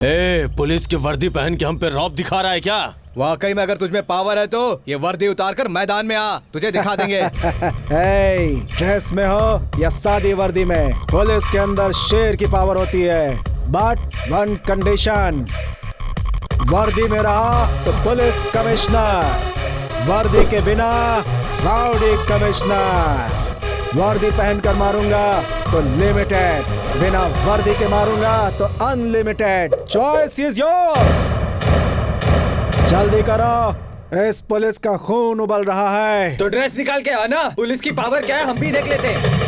Police की वर्दी पहन के हम पे रौब दिखा रहा है क्या? वाकई में अगर तुझमें पावर है तो ये वर्दी उतार कर मैदान में आ, तुझे दिखा देंगे। ड्रेस में हो या सादी वर्दी में, पुलिस के अंदर शेर की पावर होती है, बट वन कंडीशन। वर्दी में रहा तो पुलिस कमिश्नर, वर्दी के बिना राउडी कमिश्नर। वर्दी पहनकर मारूंगा तो लिमिटेड, बिना वर्दी के मारूंगा तो अनलिमिटेड। Choice is yours. जल्दी करो, इस पुलिस का खून उबल रहा है। तो ड्रेस निकाल के आना, पुलिस की पावर क्या है हम भी देख लेते हैं।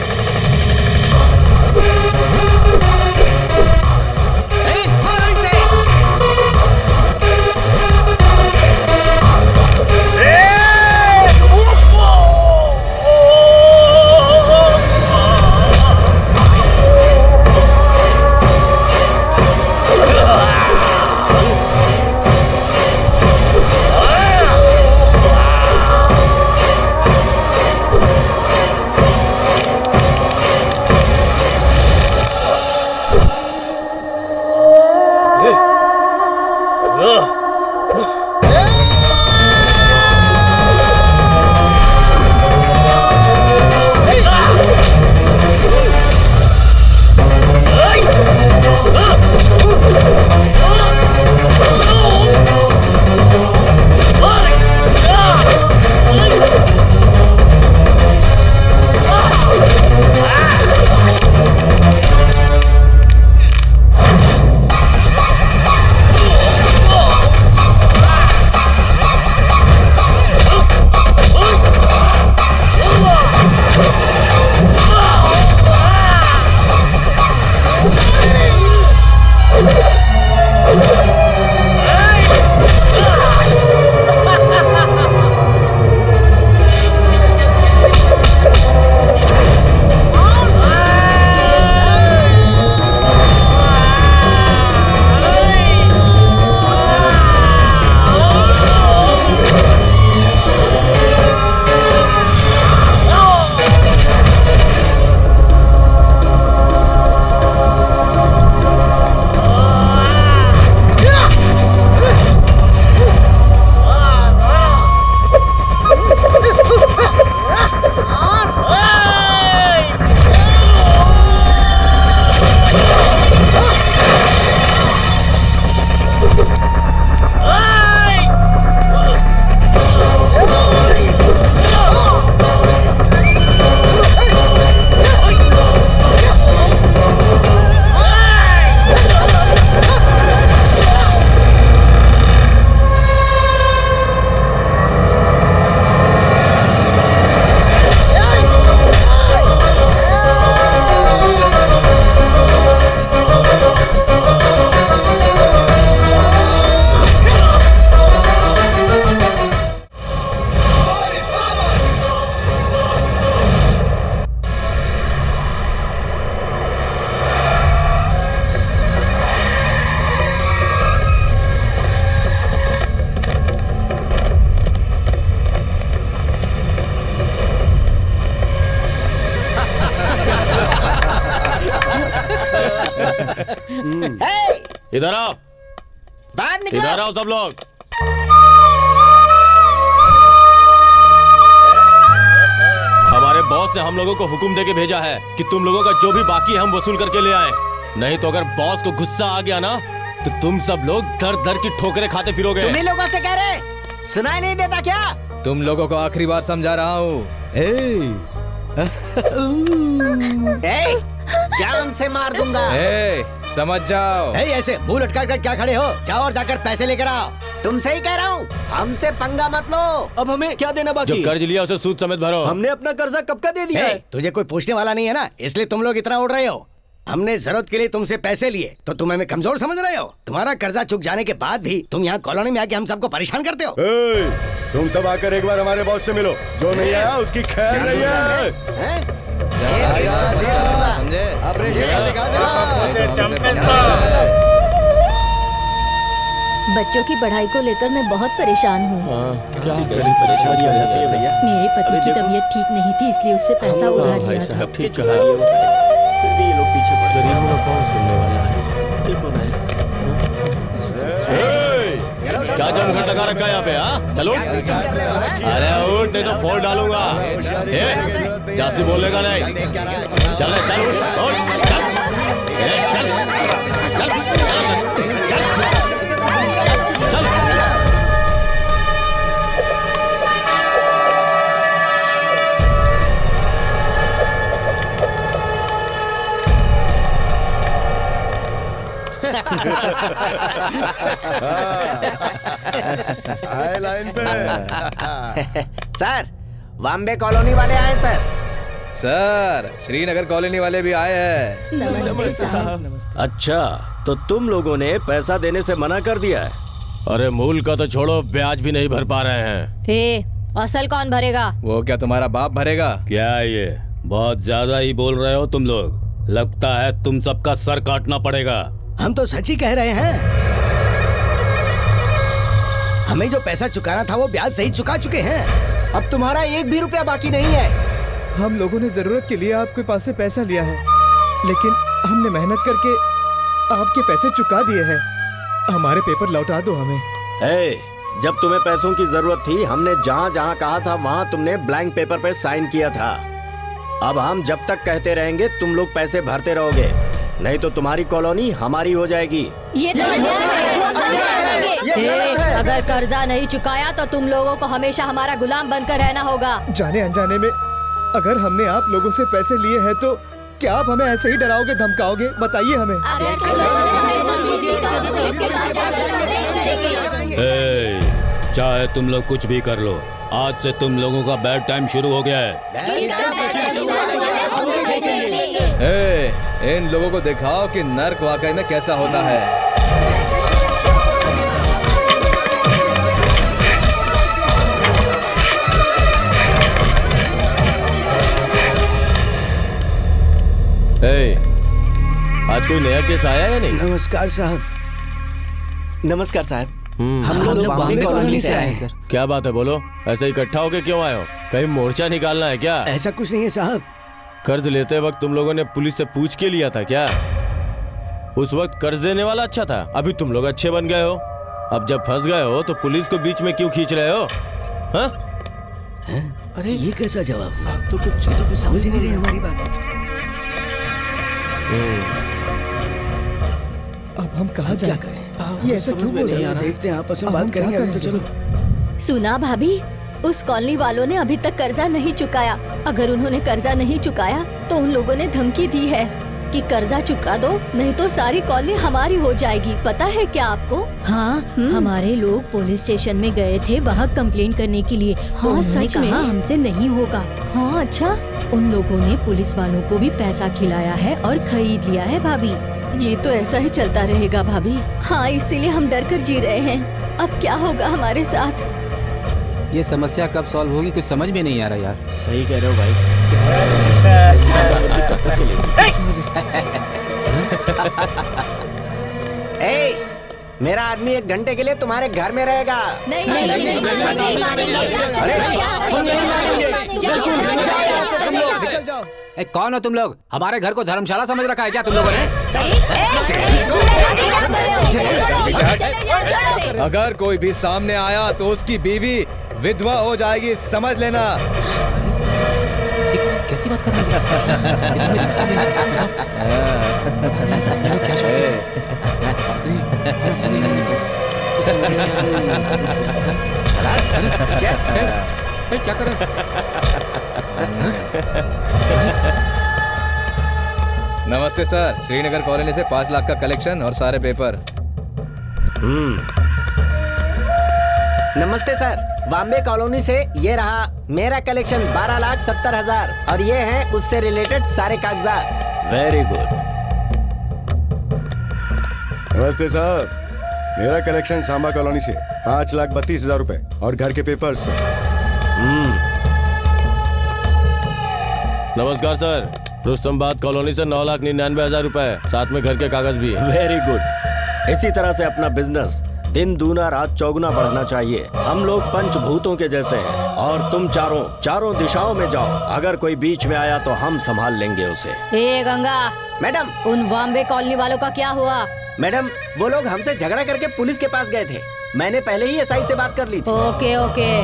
इधर आओ, बाहर निकलो। इधर आओ सब लोग। हमारे बॉस ने हम लोगों को हुक्म देके भेजा है कि तुम लोगों का जो भी बाकी है हम वसूल करके ले आए। नहीं तो अगर बॉस को गुस्सा आ गया ना तो तुम सब लोग दर दर की ठोकरें खाते फिरोगे। तुम ही लोगों से कह रहे, सुनाई नहीं देता क्या? तुम लोगों को आखिरी बार समझा रहा हूँ। जान से मार दूंगा। समझ जाओ। ऐसे मुंह लटका कर क्या खड़े हो? जाओ और जाकर पैसे लेकर आओ। तुमसे ही कह रहा हूँ, हमसे पंगा मत लो। अब हमें क्या देना बाकी? जो कर्ज लिया उसे सूद समेत भरो। हमने अपना कर्जा कब का दे दिया है? तुझे कोई पूछने वाला नहीं है ना, इसलिए तुम लोग इतना उड़ रहे हो। हमने जरूरत के लिए तुमसे पैसे लिए तो तुम हमें कमजोर समझ रहे हो। तुम्हारा कर्जा चुक जाने के बाद भी तुम यहाँ कॉलोनी में आके हम सबको परेशान करते हो। तुम सब आकर एक बार हमारे बॉस से मिलो, जो नहीं आया उसकी खैर नहीं है। बच्चों की पढ़ाई को लेकर मैं बहुत परेशान हूँ। मेरे पति की तबीयत ठीक नहीं थी, इसलिए उससे पैसा उधार लिया था। ठीक कहा। फिर भी ये लोग पीछे पड़ गए। कौन सुनने वाला है? देखो ना। क्या जमघट लगा रखा है यहाँ पे? हाँ चलो, अरे उठ नहीं तो फोड़ डालूंगा। जास्ती बोलने का नहीं। चल चल उठ, चल चल चल चल। आए लाइन पे। सर, बॉम्बे कॉलोनी वाले आए सर। सर, श्रीनगर कॉलोनी वाले भी आए हैं। नमस्ते साहब। अच्छा, तो तुम लोगों ने पैसा देने से मना कर दिया है? अरे मूल का तो छोड़ो, ब्याज भी नहीं भर पा रहे हैं। असल कौन भरेगा? वो क्या तुम्हारा बाप भरेगा? क्या ये बहुत ज्यादा ही बोल रहे हो तुम लोग? लगता है तुम सबका सर काटना पड़ेगा। हम तो सच ही कह रहे हैं। हमें जो पैसा चुकाना था वो ब्याज सही चुका चुके हैं। अब तुम्हारा एक भी रुपया बाकी नहीं है। हम लोगों ने जरूरत के लिए आपके पास से पैसा लिया है, लेकिन हमने मेहनत करके आपके पैसे चुका दिए हैं। हमारे पेपर लौटा दो हमें। जब तुम्हें पैसों की जरूरत थी, हमने जहाँ जहाँ कहा था वहाँ तुमने ब्लैंक पेपर पे साइन किया था। अब हम जब तक कहते रहेंगे तुम लोग पैसे भरते रहोगे, नहीं तो तुम्हारी कॉलोनी हमारी हो जाएगी। ये तो अगर कर्जा नहीं चुकाया तो तुम लोगों को हमेशा हमारा गुलाम बनकर रहना होगा। जाने अनजाने में अगर हमने आप लोगों से पैसे लिए हैं तो क्या आप हमें ऐसे ही डराओगे धमकाओगे? बताइए हमें। अगर तुम लोगों ने हमें धमकी दी तो हम पुलिस के पास जाकर चाहे तुम लोग कुछ भी कर लो, आज से तुम लोगों का बैड टाइम शुरू हो गया है। इन लोगों को दिखाओ कि नर्क वाकई में कैसा होता है। आज कोई नया केस आया या नहीं? नमस्कार साहब। नमस्कार साहब। हम लोग बॉम्बे कॉलोनी से आए हैं सर। क्या बात है, बोलो। ऐसे इकट्ठा होके क्यों आए हो? कहीं मोर्चा निकालना है क्या? ऐसा कुछ नहीं है साहब। कर्ज लेते वक्त तुम लोगों ने पुलिस से पूछ के लिया था क्या? उस वक्त कर्ज देने वाला अच्छा था, अभी तुम लोग अच्छे बन गए हो। अब जब फंस गए हो तो पुलिस को बीच में क्यों खींच रहे हो? हाँ? अरे ये कैसा जवाब साहब? तो कुछ समझ नहीं रहे हमारी बात। अब हम कहाँ क्या जाएं? करें? ये ऐसा क्यों बोल रहे हैं? देखते हैं, आपस में अब हम बात क्या करेंगे। अभी तो करेंगे? चलो। सुना भाभी, उस कॉलोनी वालों ने अभी तक कर्जा नहीं चुकाया। अगर उन्होंने कर्जा नहीं चुकाया तो उन लोगों ने धमकी दी है कि कर्जा चुका दो, नहीं तो सारी कॉलोनी हमारी हो जाएगी। पता है क्या आपको? हाँ, हमारे लोग पुलिस स्टेशन में गए थे वहाँ कंप्लेंट करने के लिए। हाँ, सच में? हमसे नहीं होगा। हाँ अच्छा। उन लोगों ने पुलिस वालों को भी पैसा खिलाया है और खरीद लिया है भाभी। ये तो ऐसा ही चलता रहेगा भाभी। हाँ, इसीलिए हम डर कर जी रहे हैं। अब क्या होगा हमारे साथ? ये समस्या कब सॉल्व होगी कुछ समझ में नहीं आ रहा यार। सही कह रहे हो भाई। मेरा आदमी 1 घंटे के लिए तुम्हारे घर में रहेगा। नहीं नहीं नहीं ए, कौन हो तुम लोग? हमारे घर को धर्मशाला समझ रखा है क्या तुम लोगों ने? अगर कोई भी सामने आया तो उसकी बीवी विधवा हो जाएगी, समझ लेना। कैसी बात कर रहे क्या कर रहे? नमस्ते सर, श्रीनगर कॉलोनी से 5 लाख का कलेक्शन और सारे पेपर। नमस्ते सर, बॉम्बे कॉलोनी से ये रहा मेरा कलेक्शन 12,70,000 और ये है उससे रिलेटेड सारे कागजात। Very good. नमस्ते साहब, मेरा कलेक्शन सांबा कॉलोनी से 5,32,000 रुपए और घर के पेपर्स। नमस्कार सर, रुस्तमबाद कॉलोनी से 9,99,000 रुपए, साथ में घर के कागज भी। Very good. इसी तरह से अपना बिजनेस दिन दूना रात चौगुना बढ़ना चाहिए। हम लोग पंचभूतों के जैसे हैं और तुम चारों दिशाओं में जाओ। अगर कोई बीच में आया तो हम संभाल लेंगे उसे। ए गंगा मैडम, उन बॉम्बे कॉलोनी वालों का क्या हुआ? मैडम वो लोग हमसे झगड़ा करके पुलिस के पास गए थे। मैंने पहले ही एसआई से बात कर ली थी। Okay okay.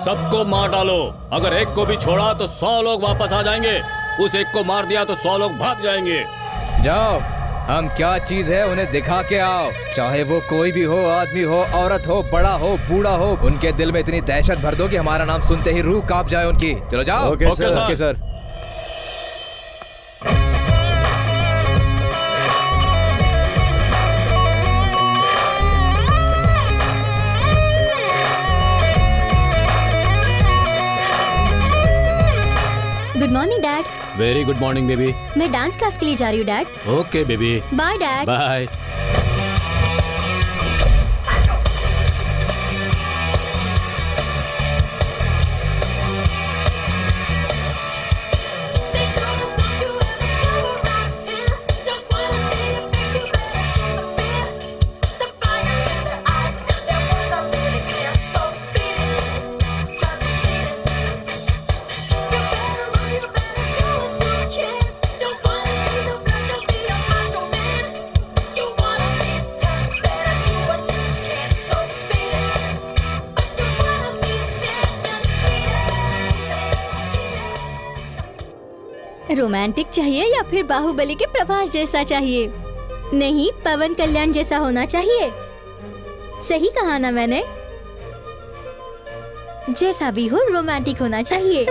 सबको मार डालो। अगर एक को भी छोड़ा तो 100 लोग वापस आ जाएंगे। उस एक को मार दिया तो 100 लोग भाग जाएंगे। जाओ, हम क्या चीज है उन्हें दिखा के आओ। चाहे वो कोई भी हो, आदमी हो, औरत हो, बड़ा हो, बूढ़ा हो, उनके दिल में इतनी दहशत भर दो कि हमारा नाम सुनते ही रूह कांप जाए उनकी। चलो जाओ। Okay sir. Okay sir. Good morning dad. Very good morning baby. मैं डांस क्लास के लिए जा रही हूँ dad. Okay baby. Bye dad. Bye. Romantic चाहिए या फिर बाहुबली के प्रभास जैसा चाहिए? नहीं, पवन कल्याण जैसा होना चाहिए। सही कहा ना मैंने? जैसा भी हो रोमांटिक होना चाहिए।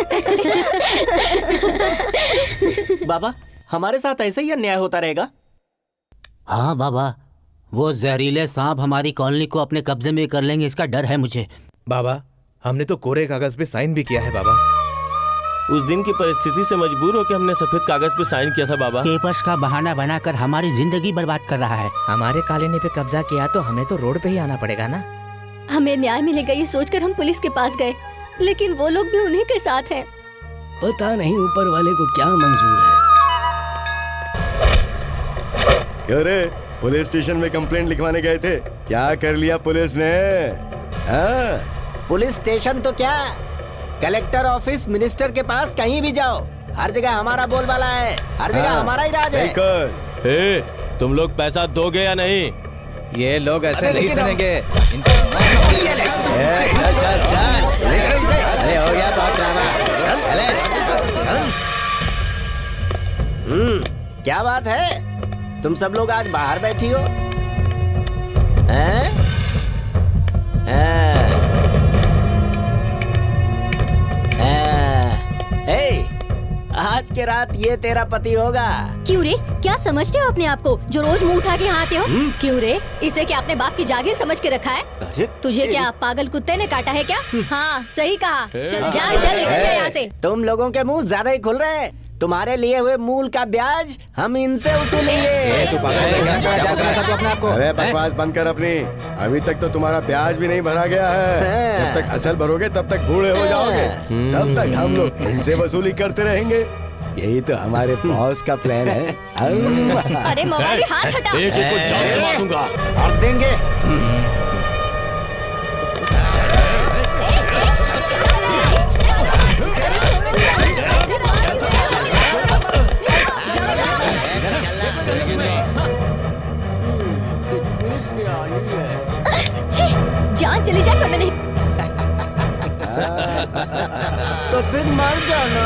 बाबा हमारे साथ ऐसा ही अन्याय होता रहेगा? हाँ बाबा, वो जहरीले सांप हमारी कॉलोनी को अपने कब्जे में कर लेंगे, इसका डर है मुझे। बाबा हमने तो कोरे कागज पे साइन भी किया है बाबा। उस दिन की परिस्थिति से मजबूर होकर हमने सफेद कागज पे साइन किया था बाबा। पेपर्स का बहाना बनाकर हमारी जिंदगी बर्बाद कर रहा है। हमारे कॉलोनी पे कब्जा किया तो हमें तो रोड पे ही आना पड़ेगा ना। हमें न्याय मिलेगा ये सोचकर हम पुलिस के पास गए, लेकिन वो लोग भी उन्हीं के साथ हैं। पता नहीं ऊपर वाले को क्या मंजूर है। अरे पुलिस स्टेशन में कंप्लेंट लिखवाने गए थे, क्या कर लिया पुलिस ने? हाँ? पुलिस स्टेशन तो क्या, कलेक्टर ऑफिस, मिनिस्टर के पास कहीं भी जाओ, हर जगह हमारा बोलबाला है, हर जगह हमारा ही राज है। तुम लोग पैसा दोगे या नहीं? ये लोग ऐसे नहीं सुनेंगे। अरे हो गया बहुत ड्रामा। क्या बात है, तुम सब लोग आज बाहर बैठी हो? हैं? आज के रात ये तेरा पति होगा। क्यों रे, क्या समझते हो अपने आप को जो रोज मुंह उठा के यहाँ आते हो? क्यों रे, इसे क्या अपने बाप की जागीर समझ के रखा है? तुझे क्या पागल कुत्ते ने काटा है क्या? हाँ सही कहा। चल जा, चल निकल जा यहाँ से। तुम लोगों के मुंह ज्यादा ही खुल रहे हैं। तुम्हारे लिए हुए मूल का ब्याज हम इनसे वसूलेंगे। अरे बकवास बंद कर अपनी। अभी तक तो तुम्हारा ब्याज भी नहीं भरा गया है। जब तक असल भरोगे तब तक बूढ़े हो जाओगे, तब तक हम लोग इनसे वसूली करते रहेंगे। यही तो हमारे बॉस का प्लान है। अरे मोबाइल हाथ हटा। एक एक को जान से मार दूंगा। और देंगे। जान चली जाए पर मैं नहीं। तो फिर मर जाना।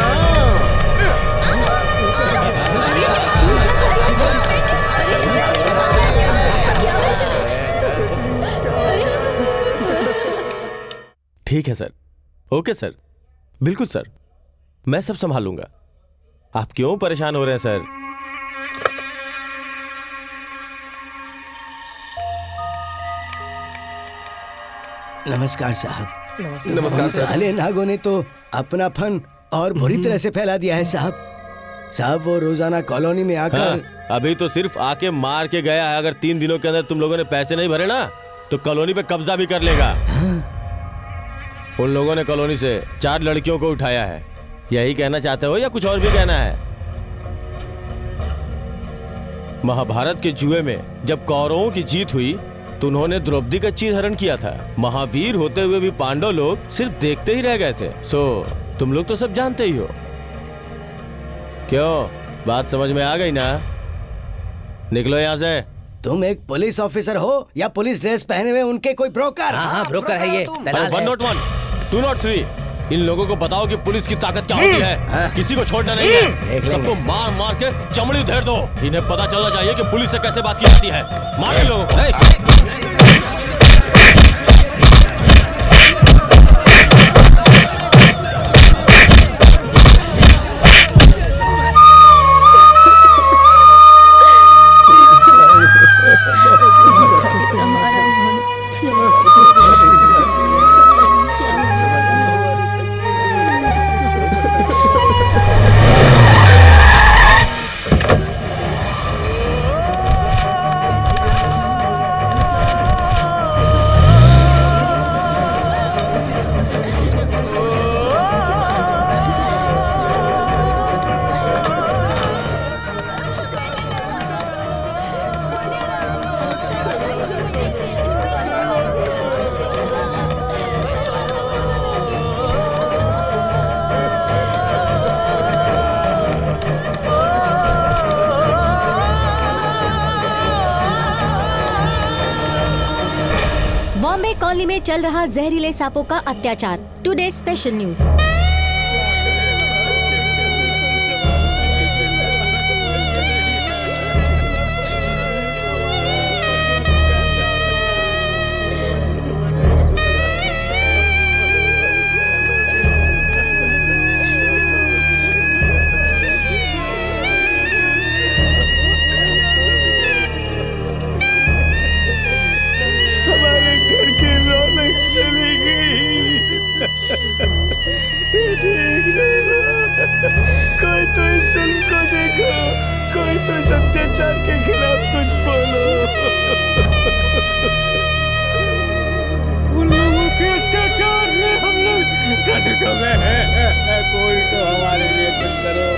ठीक है सर, ओके सर, बिल्कुल सर, मैं सब संभालूंगा। आप क्यों परेशान हो रहे हैं सर? नमस्कार साहब। नमस्कार सर। साले नागों ने तो अपना फन और बुरी तरह से फैला दिया है साहब। साहब वो रोजाना कॉलोनी में आकर अभी तो सिर्फ आके मार के गया है। अगर 3 दिनों के अंदर तुम लोगों ने पैसे नहीं भरे ना तो कॉलोनी पे कब्जा भी कर लेगा। उन लोगों ने कॉलोनी से 4 लड़कियों को उठाया है। यही कहना चाहते हो या कुछ और भी कहना है? महाभारत के जुए में जब कौरवों की जीत हुई तो उन्होंने द्रौपदी का चीरहरण किया था। महावीर होते हुए भी पांडव लोग सिर्फ देखते ही रह गए थे। सो तुम लोग तो सब जानते ही हो। क्यों, बात समझ में आ गई ना? निकलो यहाँ से। तुम एक पुलिस ऑफिसर हो या पुलिस ड्रेस पहने हुए उनके कोई ब्रोकर? हाँ ब्रोकर है ये। 101, 203, इन लोगों को बताओ कि पुलिस की ताकत क्या होती है। किसी को छोड़ना नहीं है, सबको मार मार के चमड़ी उधेड़ दो। इन्हें पता चलना चाहिए कि पुलिस से कैसे बात की जाती है। मार इन लोगों को। बॉम्बे कॉलोनी में चल रहा जहरीले सांपों का अत्याचार। Today special news. हमारे घर की रौनक चली गई। ठीक नहीं हुआ। कोई तो इस जुल्म को देखो, कोई तो इस अत्याचार के खिलाफ कुछ बोलो। उन लोगों के अत्याचार से हम लोग डर गए हैं। कोई तो हमारे लिए कुछ करो।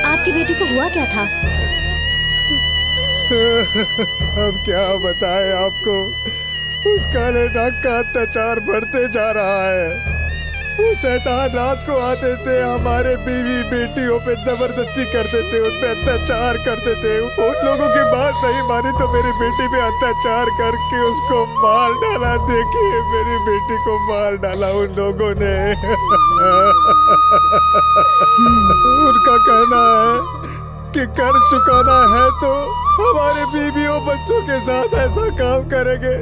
आपकी बेटी को हुआ क्या था? अब क्या बताएं आपको, उस काले नाग का अत्याचार बढ़ते जा रहा है। वो शैतान रात को आते थे, हमारे बीवी बेटियों पे जबरदस्ती करते थे, उन पे अत्याचार करते थे। उन लोगों की बात नहीं मानी तो मेरी बेटी पे अत्याचार करके उसको मार डाला। देखिए मेरी बेटी को मार डाला उन लोगों ने। उनका कहना है कि कर चुकाना है तो हमारे बीवियों बच्चों के साथ ऐसा काम करेंगे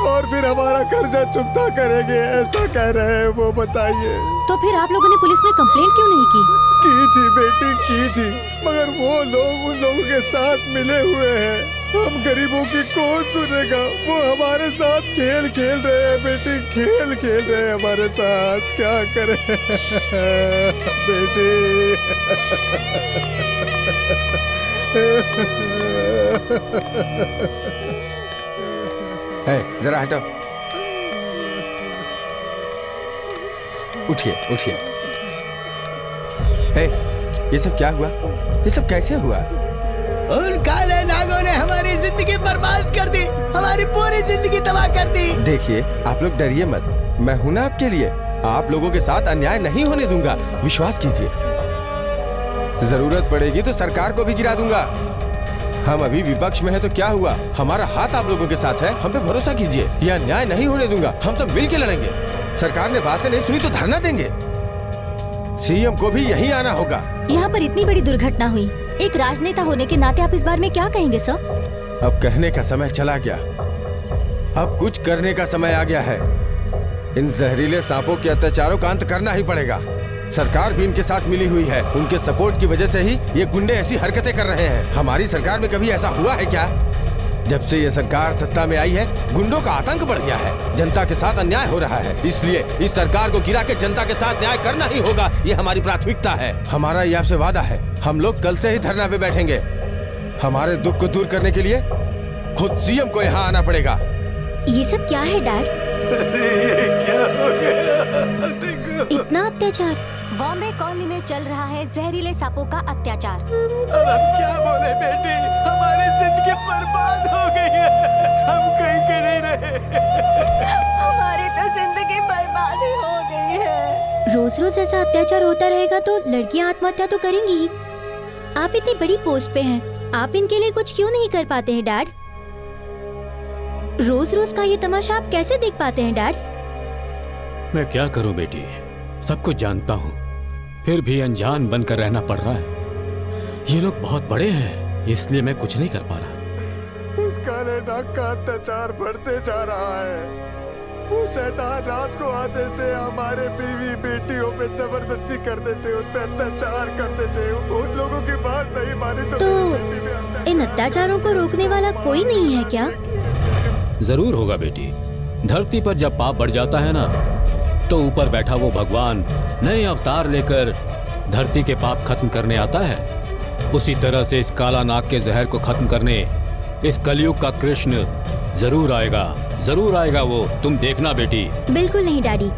और फिर हमारा कर्जा चुकता करेंगे, ऐसा कह रहे हैं वो। बताइए। तो फिर आप लोगों ने पुलिस में कंप्लेंट क्यों नहीं की? की थी बेटी, की थी, मगर वो लोग उन लोगों के साथ मिले हुए हैं। हम गरीबों की कौन सुनेगा? वो हमारे साथ खेल खेल रहे हैं बेटी, खेल खेल रहे हैं हमारे साथ। क्या करें बेटी। जरा हटो। उठिए उठिए। ये सब क्या हुआ? ये सब कैसे हुआ? उन काले नागों ने हमारी जिंदगी बर्बाद कर दी, हमारी पूरी जिंदगी तबाह कर दी। देखिए आप लोग डरिए मत, मैं हूं ना आपके लिए। आप लोगों के साथ अन्याय नहीं होने दूंगा, विश्वास कीजिए। जरूरत पड़ेगी तो सरकार को भी गिरा दूंगा। हम अभी विपक्ष में है तो क्या हुआ, हमारा हाथ आप लोगों के साथ है। हम पे भरोसा कीजिए, यह अन्याय नहीं होने दूंगा। हम सब मिल के लड़ेंगे। सरकार ने बातें नहीं सुनी तो धरना देंगे। सीएम को भी यही आना होगा। यहाँ पर इतनी बड़ी दुर्घटना हुई, एक राजनेता होने के नाते आप इस बारे में क्या कहेंगे सर? अब कहने का समय चला गया, अब कुछ करने का समय आ गया है। इन जहरीले सांपों के अत्याचारों का अंत करना ही पड़ेगा। सरकार भी इनके साथ मिली हुई है, उनके सपोर्ट की वजह से ही ये गुंडे ऐसी हरकतें कर रहे हैं। हमारी सरकार में कभी ऐसा हुआ है क्या? जब से ये सरकार सत्ता में आई है, गुंडों का आतंक बढ़ गया है, जनता के साथ अन्याय हो रहा है। इसलिए इस सरकार को गिरा के जनता के साथ न्याय करना ही होगा, ये हमारी प्राथमिकता है। हमारा ये आपसे वादा है, हम लोग कल से ही धरना पे बैठेंगे। हमारे दुख को दूर करने के लिए खुद सीएम को यहाँ आना पड़ेगा। ये सब क्या है डैड? क्या हो गया? इतना अत्याचार? बॉम्बे कॉलोनी में चल रहा है जहरीले सांपों का अत्याचार। अब हम क्या बोले बेटी, हमारी जिंदगी बर्बाद हो गई है, हम कहीं के नहीं रहे। हमारी तो जिंदगी बर्बाद ही हो गई है। रोज रोज ऐसा अत्याचार होता रहेगा तो लड़कियां आत्महत्या तो करेंगी ही। आप इतनी बड़ी पोस्ट पे हैं, आप इनके लिए कुछ क्यों नहीं कर पाते हैं डैड? रोज रोज का ये तमाशा आप कैसे देख पाते हैं डैड? मैं क्या करूं बेटी, सब कुछ जानता हूं, फिर भी अनजान बनकर रहना पड़ रहा है। ये लोग बहुत बड़े हैं, इसलिए मैं कुछ नहीं कर पा रहा। उस काले नाग का अत्याचार बढ़ते जा रहा है। वो शैतान रात को आते थे, हमारे बीवी बेटियों पे जबरदस्ती कर देते, उन पे अत्याचार करते थे। उन लोगों की बात नहीं मानी तो इन अत्याचारों को रोकने वाला कोई नहीं है क्या? जरूर होगा बेटी। धरती पर जब पाप बढ़ जाता है ना, तो ऊपर बैठा वो भगवान नए अवतार लेकर धरती के पाप खत्म करने आता है। उसी तरह से इस काला नाग के जहर को खत्म करने इस कलयुग का कृष्ण जरूर आएगा वो, तुम देखना बेटी। बिल्कुल नहीं डैडी,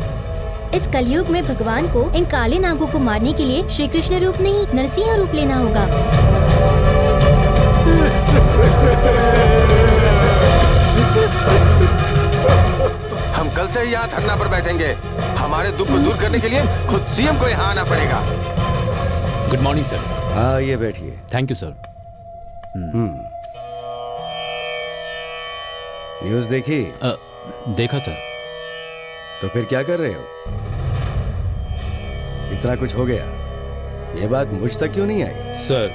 इस कलयुग में भगवान को इन काले नागों को मारने के लिए श्री कृष्ण रूप नहीं नरसिंह रूप लेना होगा। हम कल से ही यहाँ धरना पर बैठेंगे। हमारे दुख को दूर करने के लिए खुद सीएम को यहाँ आना पड़ेगा। Good morning sir. हाँ, ये बैठिए। Thank you sir. न्यूज़ देखी? देखा सर। तो फिर क्या कर रहे हो? इतना कुछ हो गया, ये बात मुझ तक क्यों नहीं आई? सर,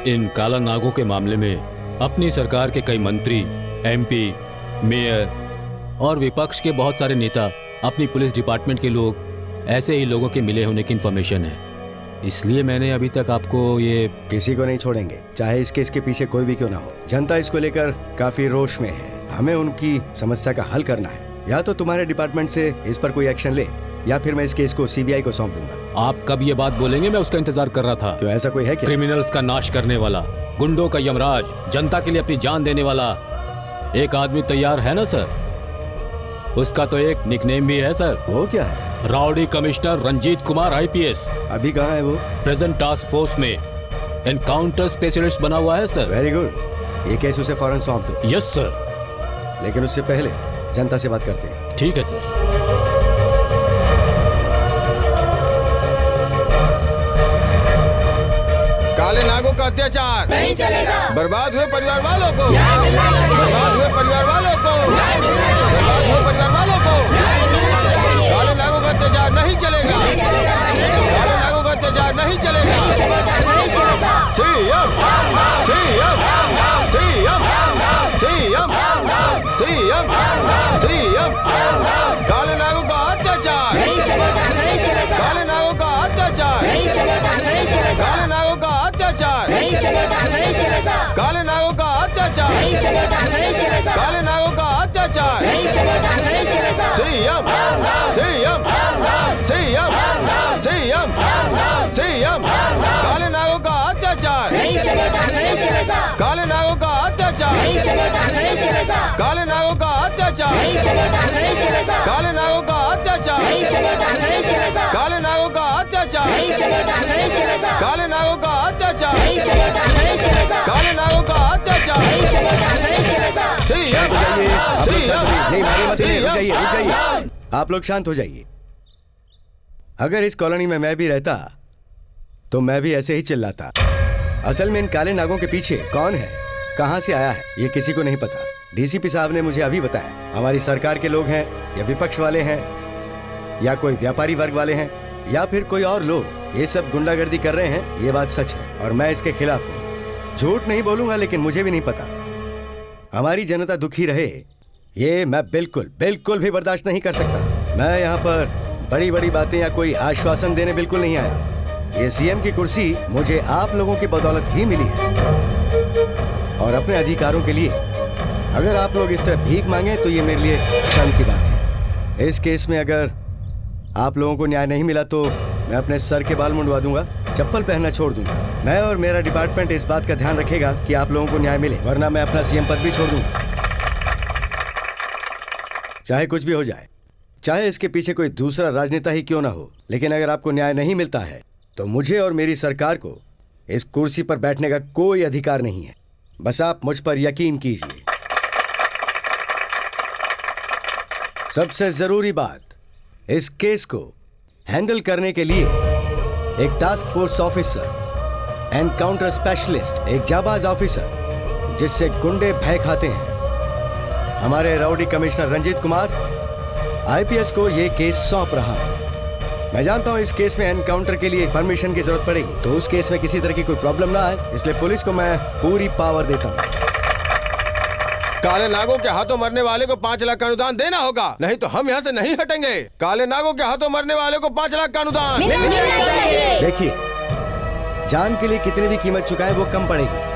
इन काला नागों के मामले में अपनी सरकार के कई मंत्री, एमपी, मेयर और विपक्ष के बहुत सारे नेता, अपनी पुलिस डिपार्टमेंट के लोग, ऐसे ही लोगों के मिले होने की इन्फॉर्मेशन है। इसलिए मैंने अभी तक आपको ये... किसी को नहीं छोड़ेंगे, चाहे इस केस के पीछे कोई भी क्यों ना हो। जनता इसको लेकर काफी रोष में है। हमें उनकी समस्या का हल करना है। या तो तुम्हारे डिपार्टमेंट से इस पर कोई एक्शन ले, या फिर मैं इस केस को सीबीआई को सौंप दूंगा। आप कब ये बात बोलेंगे, मैं उसका इंतजार कर रहा था। क्यों, ऐसा कोई है क्या? क्रिमिनल्स का नाश करने वाला, गुंडों का यमराज, जनता के लिए अपनी जान देने वाला एक आदमी तैयार है ना सर? उसका तो एक निकनेम भी है सर। वो क्या है? Rowdy commissioner Ranjit Kumar IPS। अभी कहाँ है वो? प्रेजेंट टास्क फोर्स में एनकाउंटर स्पेशलिस्ट बना हुआ है सर। वेरी गुड, ये केस उसे फौरन सौंप दो। Yes sir. लेकिन उससे पहले जनता से बात करते हैं। ठीक है सर। काले नागों का अत्याचार नहीं चलेगा। बर्बाद हुए परिवार वालों को, बर्बाद हुए परिवार वालों को, बर्बाद हुए परिवार वालों को। काले नागों का अत्याचार नहीं चलेगा। काले नागों का अत्याचार नहीं चलेगा। CM CM CM CM CM CM काले नागों का अत्याचार, काले नागों का अत्याचार, काले नागों का अत्याचार, काले नागों का अत्याचार, काले नागों का अत्याचार। CM CM CM CM CM काले नागों का अत्याचार, काले नागों का अत्याचार, काले नागों का अत्याचार, काले नागों का अत्याचार, काले नागों का अत्याचार, काले नागों का अत्याचार, काले नागों का अत्याचार। रुक जाइए। आप लोग शांत हो जाइए। अगर इस कॉलोनी में मैं भी रहता तो मैं भी ऐसे ही चिल्लाता। असल में इन काले नागों के पीछे कौन है, कहां से आया है, ये किसी को नहीं पता। डीसीपी साहब ने मुझे अभी बताया। हमारी सरकार के लोग हैं, या विपक्ष वाले हैं, या कोई व्यापारी वर्ग वाले हैं, या फिर कोई और लोग ये सब गुंडागर्दी कर रहे हैं। ये बात सच है और मैं इसके खिलाफ हूँ। झूठ नहीं बोलूंगा, लेकिन मुझे भी नहीं पता। हमारी जनता दुखी रहे, ये मैं बिल्कुल भी बर्दाश्त नहीं कर सकता। मैं यहाँ पर बड़ी बड़ी बातें या कोई आश्वासन देने बिल्कुल नहीं आया। ये सीएम की कुर्सी मुझे आप लोगों की बदौलत ही मिली है, और अपने अधिकारों के लिए अगर आप लोग इस तरह भीख मांगे तो ये मेरे लिए शर्म की बात है। इस केस में अगर आप लोगों को न्याय नहीं मिला तो मैं अपने सर के बाल मुंडवा दूंगा, चप्पल पहनना छोड़ दूंगा। मैं और मेरा डिपार्टमेंट इस बात का ध्यान रखेगा कि आप लोगों को न्याय मिले, वरना मैं अपना सीएम पद भी छोड़ दूंगा। चाहे कुछ भी हो जाए, चाहे इसके पीछे कोई दूसरा राजनेता ही क्यों ना हो, लेकिन अगर आपको न्याय नहीं मिलता है तो मुझे और मेरी सरकार को इस कुर्सी पर बैठने का कोई अधिकार नहीं है। बस आप मुझ पर यकीन कीजिए। सबसे जरूरी बात, इस केस को हैंडल करने के लिए एक task force officer, encounter specialist, एक जाबाज ऑफिसर जिससे गुंडे भय खाते हैं, हमारे rowdy commissioner Ranjit Kumar IPS को यह केस सौंप रहा है। मैं जानता हूं इस केस में एनकाउंटर के लिए परमिशन की जरूरत पड़ेगी, तो उस केस में किसी तरह की कोई प्रॉब्लम ना आए, इसलिए पुलिस को मैं पूरी पावर देता हूं। काले नागों के हाथों मरने वाले को 5 लाख का अनुदान देना होगा, नहीं तो हम यहाँ से नहीं हटेंगे। काले नागों के हाथों मरने वाले को 5 लाख का अनुदान। देखिए, जान के लिए कितनी भी कीमत चुकाए वो कम पड़ेगी,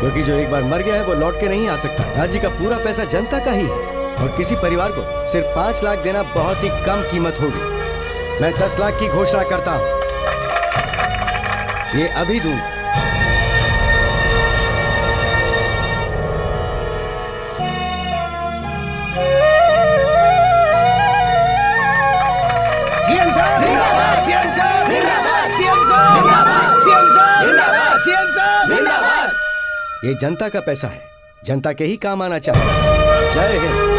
क्योंकि जो एक बार मर गया है वो लौट के नहीं आ सकता। राज्य का पूरा पैसा जनता का ही है और किसी परिवार को सिर्फ 5 लाख देना बहुत ही कम कीमत होगी। मैं 10 लाख की घोषणा करता हूं, ये अभी दूं। सीएम साहब जिंदाबाद, सीएम साहब जिंदाबाद, सीएम साहब जिंदाबाद, सीएम साहब जिंदाबाद, सीएम साहब जिंदाबाद। ये जनता का पैसा है, जनता के ही काम आना चाहिए। जय हिंद।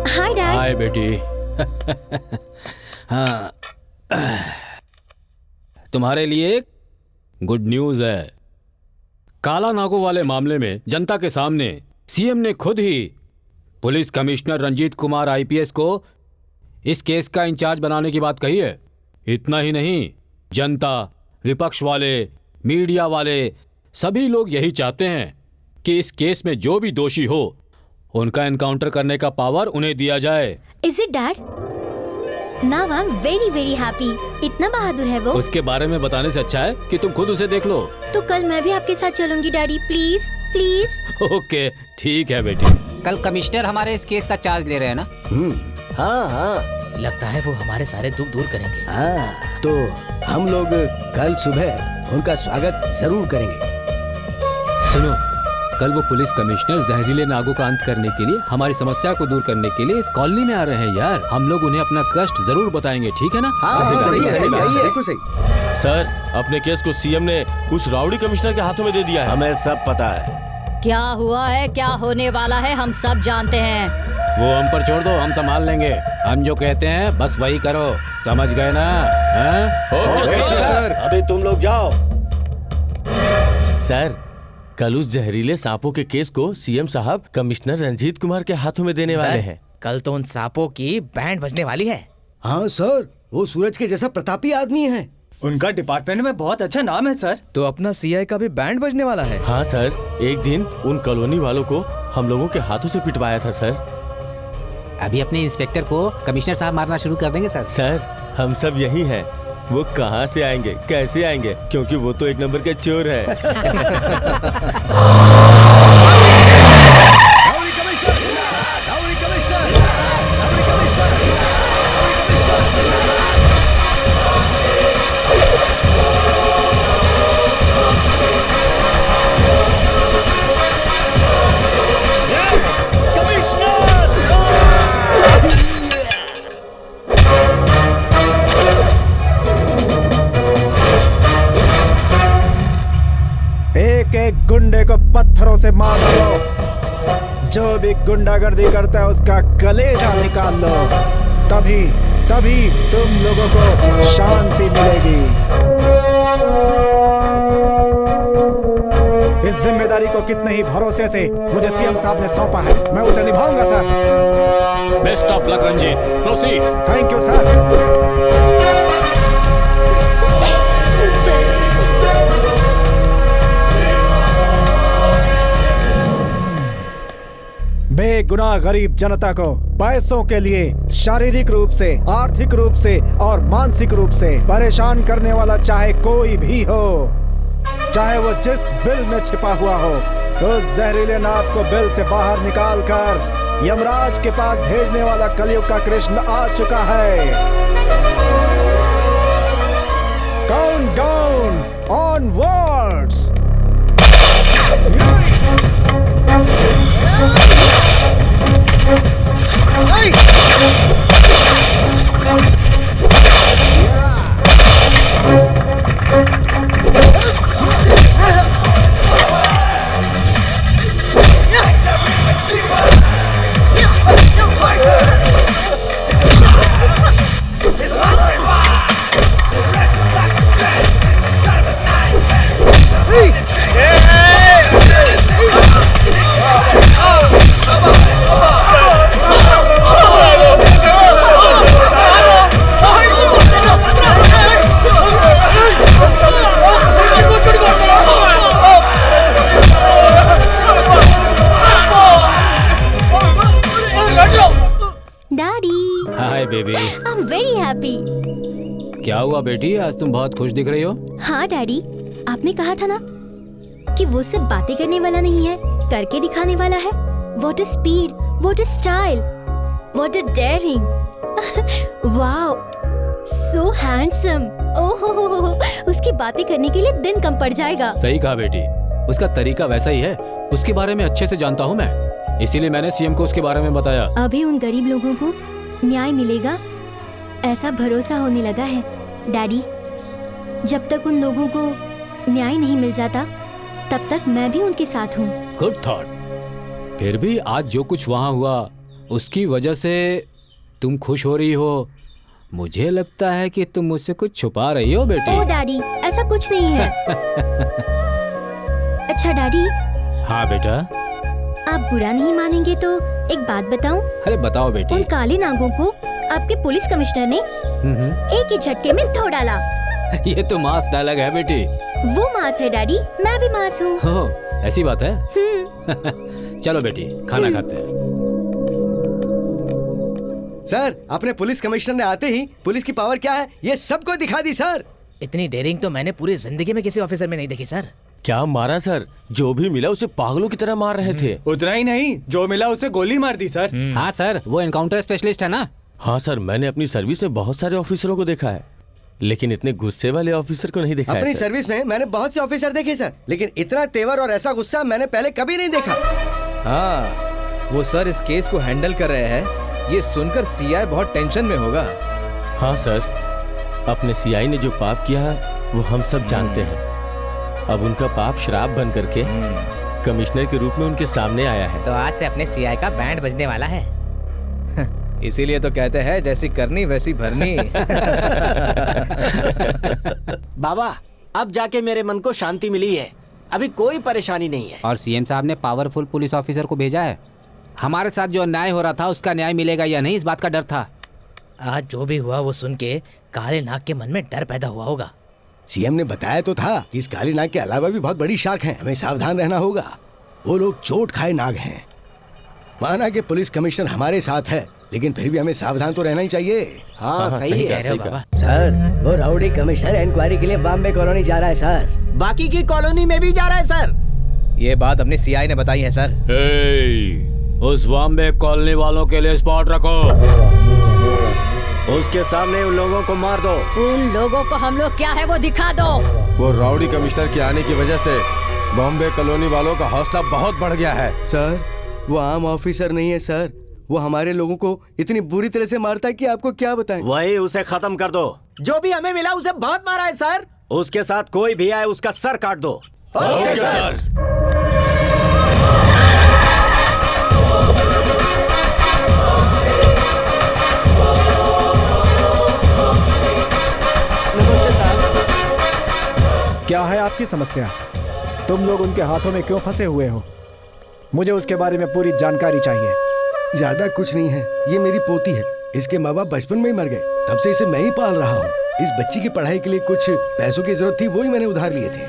Hi dad. हाय बेटी। हाँ, तुम्हारे लिए गुड न्यूज है। काला नागों वाले मामले में जनता के सामने सीएम ने खुद ही police commissioner Ranjit Kumar IPS को इस केस का इंचार्ज बनाने की बात कही है। इतना ही नहीं, जनता, विपक्ष वाले, मीडिया वाले सभी लोग यही चाहते हैं कि इस केस में जो भी दोषी हो उनका एनकाउंटर करने का पावर उन्हें दिया जाए। Is it dad? Now I'm very very happy. इतना बहादुर है वो। उसके बारे में बताने से अच्छा है कि तुम खुद उसे देख लो। तो कल मैं भी आपके साथ चलूंगी डैडी, प्लीज प्लीज। ओके, ठीक है बेटी। कल कमिश्नर हमारे इस केस का चार्ज ले रहे हैं ना? हाँ हाँ, लगता है वो हमारे सारे दुख दूर करेंगे। हाँ, तो हम लोग कल सुबह उनका स्वागत जरूर करेंगे। सुनो, कल वो पुलिस कमिश्नर जहरीले नागों का अंत करने के लिए, हमारी समस्या को दूर करने के लिए इस कॉलोनी में आ रहे हैं यार। हम लोग उन्हें अपना कष्ट जरूर बताएंगे, ठीक है ना? सही है। सर, अपने केस को सीएम ने उस राउडी कमिश्नर के हाथों में दे दिया है। हमें सब पता है। क्या हुआ है, क्या होने वाला है, हम सब जानते हैं। वो हम पर छोड़ दो, हम संभाल लेंगे। हम जो कहते हैं बस वही करो, समझ गए ना? ओके सर, अभी तुम लोग जाओ। सर, कल उस जहरीले सांपों के केस को सीएम साहब कमिश्नर रंजीत कुमार के हाथों में देने वाले हैं। कल तो उन सांपों की बैंड बजने वाली है। हाँ सर, वो सूरज के जैसा प्रतापी आदमी है। उनका डिपार्टमेंट में बहुत अच्छा नाम है सर। तो अपना सीआई का भी बैंड बजने वाला है। हाँ सर, एक दिन उन कॉलोनी वालों को हम लोगों के हाथों से पिटवाया था सर। अभी अपने इंस्पेक्टर को कमिश्नर साहब मारना शुरू कर देंगे सर। सर, हम सब यही हैं। वो कहाँ से आएंगे, कैसे आएंगे, क्योंकि वो तो एक नंबर के चोर है। एक गुंडे को पत्थरों से मार लो, जो भी गुंडागर्दी करता है उसका कलेजा निकाल लो, तभी तभी तुम लोगों को शांति मिलेगी। इस जिम्मेदारी को कितने ही भरोसे से मुझे सीएम साहब ने सौंपा है, मैं उसे निभाऊंगा sir. Best of luck Ranjit, proceed. Thank you sir. बेगुनाह गरीब जनता को पैसों के लिए शारीरिक रूप से, आर्थिक रूप से और मानसिक रूप से परेशान करने वाला चाहे कोई भी हो, चाहे वो जिस बिल में छिपा हुआ हो, तो जहरीले नाग को बिल से बाहर निकाल कर यमराज के पास भेजने वाला कलयुग का कृष्ण आ चुका है। Count down onwards. Hi baby. I am very happy. क्या हुआ बेटी, आज तुम बहुत खुश दिख रही हो। हाँ डैडी, आपने कहा था ना कि वो सिर्फ बातें करने वाला नहीं है, करके दिखाने वाला है। What a speed, what a style, what a daring. Wow, so handsome. ओह, उसकी बातें करने के लिए दिन कम पड़ जाएगा। सही कहा बेटी, उसका तरीका वैसा ही है। उसके बारे में अच्छे से जानता हूँ मैं, इसीलिए मैंने सीएम को उसके बारे में बताया। अभी उन गरीब लोगों को न्याय मिलेगा ऐसा भरोसा होने लगा है डैडी। जब तक उन लोगों को न्याय नहीं मिल जाता तब तक मैं भी उनके साथ हूँ। Good thought. फिर भी आज जो कुछ वहाँ हुआ उसकी वजह से तुम खुश हो रही हो। मुझे लगता है कि तुम मुझसे कुछ छुपा रही हो बेटी। ओ डैडी, ऐसा कुछ नहीं है। अच्छा डैडी। हाँ बेटा। आप बुरा नहीं मानेंगे तो एक बात बताऊं? अरे बताओ बेटी। उन काले नागों को आपके पुलिस कमिश्नर ने एक ही झटके में धो डाला। ये तो मास डायलॉग है बेटी। वो मास है डैडी, मैं भी मास हूँ। हो, ऐसी बात है। चलो बेटी, खाना खाते हैं। सर, अपने पुलिस कमिश्नर ने आते ही पुलिस की पावर क्या है ये सबको दिखा दी सर। इतनी डेयरिंग तो मैंने पूरी जिंदगी में किसी ऑफिसर में नहीं देखी सर। क्या मारा सर? जो भी मिला उसे पागलों की तरह मार रहे थे। उतना ही नहीं, जो मिला उसे गोली मार दी सर। हाँ सर, वो एनकाउंटर स्पेशलिस्ट है ना। हाँ सर, मैंने अपनी सर्विस में बहुत सारे ऑफिसरों को देखा है, लेकिन इतने गुस्से वाले ऑफिसर को नहीं देखा है। अपनी सर्विस में मैंने बहुत से ऑफिसर देखे सर, लेकिन इतना तेवर और ऐसा गुस्सा मैंने पहले कभी नहीं देखा। हाँ, वो सर इस केस को हैंडल कर रहे हैं, ये सुनकर सीआई बहुत टेंशन में होगा। हाँ सर, अपने सीआई ने जो पाप किया वो हम सब जानते हैं। अब उनका पाप श्राप बन करके कमिश्नर के रूप में उनके सामने आया है। तो आज से अपने सीआई का बैंड बजने वाला है। इसीलिए तो कहते हैं जैसी करनी वैसी भरनी। बाबा, अब जाके मेरे मन को शांति मिली है, अभी कोई परेशानी नहीं है। और सीएम साहब ने पावरफुल पुलिस ऑफिसर को भेजा है। हमारे साथ जो अन्याय हो रहा था उसका न्याय मिलेगा या नहीं, इस बात का डर था। आज जो भी हुआ वो सुन के काले नाग के मन में डर पैदा हुआ होगा। सीएम ने बताया तो था कि इस काली नाग के अलावा भी बहुत बड़ी शार्क हैं, हमें सावधान रहना होगा। वो लोग चोट खाए नाग हैं। माना कि पुलिस कमिश्नर हमारे साथ है, लेकिन फिर भी हमें सावधान तो रहना ही चाहिए। हाँ, सही है बाबा। सर, वो राउडी कमिश्नर इंक्वायरी के लिए बॉम्बे कॉलोनी जा रहा है सर। बाकी की कॉलोनी में भी जा रहा है सर। ये बात अपने सीआई ने बताई है सर। उस बॉम्बे कॉलोनी वालों के लिए स्पॉट रखो। उसके सामने उन लोगों को मार दो। उन लोगों को हम लोग क्या है वो दिखा दो। वो राउडी कमिश्नर के आने की वजह से बॉम्बे कॉलोनी वालों का हौसला बहुत बढ़ गया है। सर, वो आम ऑफिसर नहीं है सर, वो हमारे लोगों को इतनी बुरी तरह से मारता है कि आपको क्या बताएं। वही उसे खत्म कर दो। जो भी हमें मिला उसे बहुत मारा है सर। उसके साथ कोई भी आए उसका सर काट दो। Okay sir. क्या है आपकी समस्या? तुम लोग उनके हाथों में क्यों फंसे हुए हो? मुझे उसके बारे में पूरी जानकारी चाहिए। ज्यादा कुछ नहीं है, ये मेरी पोती है। इसके माँ बाप बचपन में ही मर गए, तब से इसे मैं ही पाल रहा हूँ। इस बच्ची की पढ़ाई के लिए कुछ पैसों की जरूरत थी, वो ही मैंने उधार लिए थे।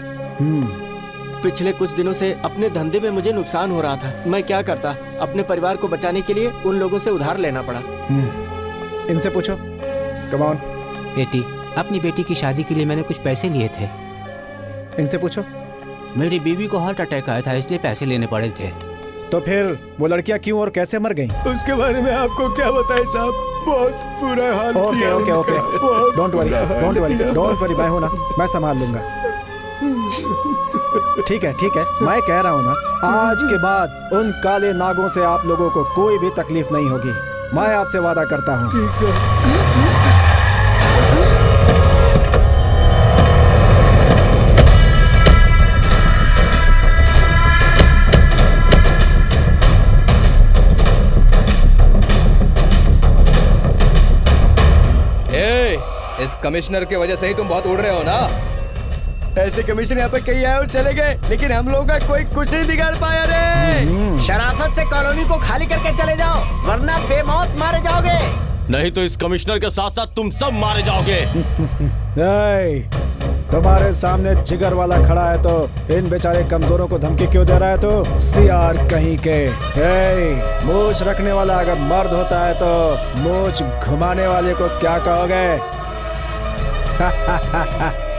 पिछले कुछ दिनों से अपने धंधे में मुझे नुकसान हो रहा था। मैं क्या करता, अपने परिवार को बचाने के लिए उन लोगों से उधार लेना पड़ा। इनसे पूछो। Come on. बेटी, अपनी बेटी की शादी के लिए मैंने कुछ पैसे लिए थे। इनसे पूछो। मेरी बीवी को हार्ट अटैक आया था, इसलिए पैसे लेने पड़े थे। तो फिर वो लड़कियां क्यों और कैसे मर गईं? उसके बारे में आपको क्या बताएं साहब, बहुत बुरा हाल ओके किया ओके ओके, बहुत डोंट वरी बुरा हाल डोंट वरी किया। डोंट वरी, मैं हूं ना, मैं संभाल लूंगा। ठीक है, मैं कह रहा हूँ ना, आज के बाद उन काले नागों से आप लोगों को कोई भी तकलीफ नहीं होगी, मैं आपसे वादा करता हूँ। इस कमिश्नर की वजह से ही तुम बहुत उड़ रहे हो ना। ऐसे कमिश्नर यहाँ पे कई आए और चले गए, लेकिन हम लोगों का कोई कुछ नहीं बिगाड़ पाया रे। शराफत से कॉलोनी को खाली करके चले जाओ, वरना बेमौत मारे जाओगे। नहीं तो इस कमिश्नर के साथ साथ तुम सब मारे जाओगे। तुम्हारे सामने जिगर वाला खड़ा है तो इन बेचारे कमजोरों को धमकी क्यों दे रहा है? तो सीआर कहीं के। मूछ रखने वाला अगर मर्द होता है तो मूछ घुमाने वाले को क्या कहोगे?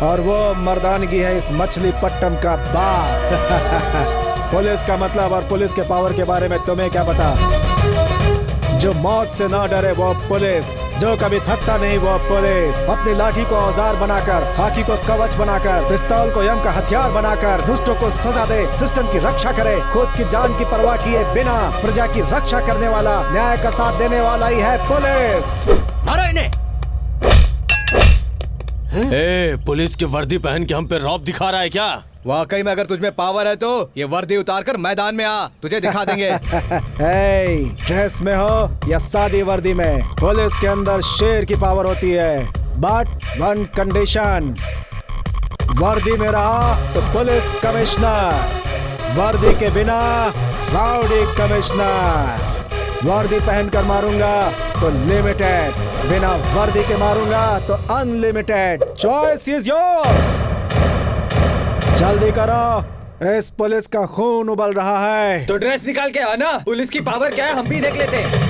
और वो मर्दानगी है इस मछली पट्टम का बाप। पुलिस का मतलब और पुलिस के पावर के बारे में तुम्हें क्या पता? जो मौत से ना डरे वो पुलिस, जो कभी थकता नहीं वो पुलिस, अपनी लाठी को औजार बनाकर, खाकी को कवच बनाकर, पिस्तौल को यम का हथियार बनाकर दुष्टों को सजा दे, सिस्टम की रक्षा करे, खुद की जान की परवाह किए बिना प्रजा की रक्षा करने वाला, न्याय का साथ देने वाला ही है पुलिस। मारो इन्हें। पुलिस की वर्दी पहन के हम पे रौब दिखा रहा है क्या? वाकई में अगर तुझमें पावर है तो ये वर्दी उतार कर मैदान में आ, तुझे दिखा देंगे। ड्रेस में हो या सादी वर्दी में, पुलिस के अंदर शेर की पावर होती है, बट वन कंडीशन। वर्दी में रहा तो पुलिस कमिश्नर, वर्दी के बिना राउडी कमिश्नर। वर्दी पहनकर मारूंगा तो लिमिटेड, बिना वर्दी के मारूंगा तो अनलिमिटेड। Choice is yours. जल्दी करो, इस पुलिस का खून उबल रहा है। तो ड्रेस निकाल के आना, पुलिस की पावर क्या है हम भी देख लेते हैं।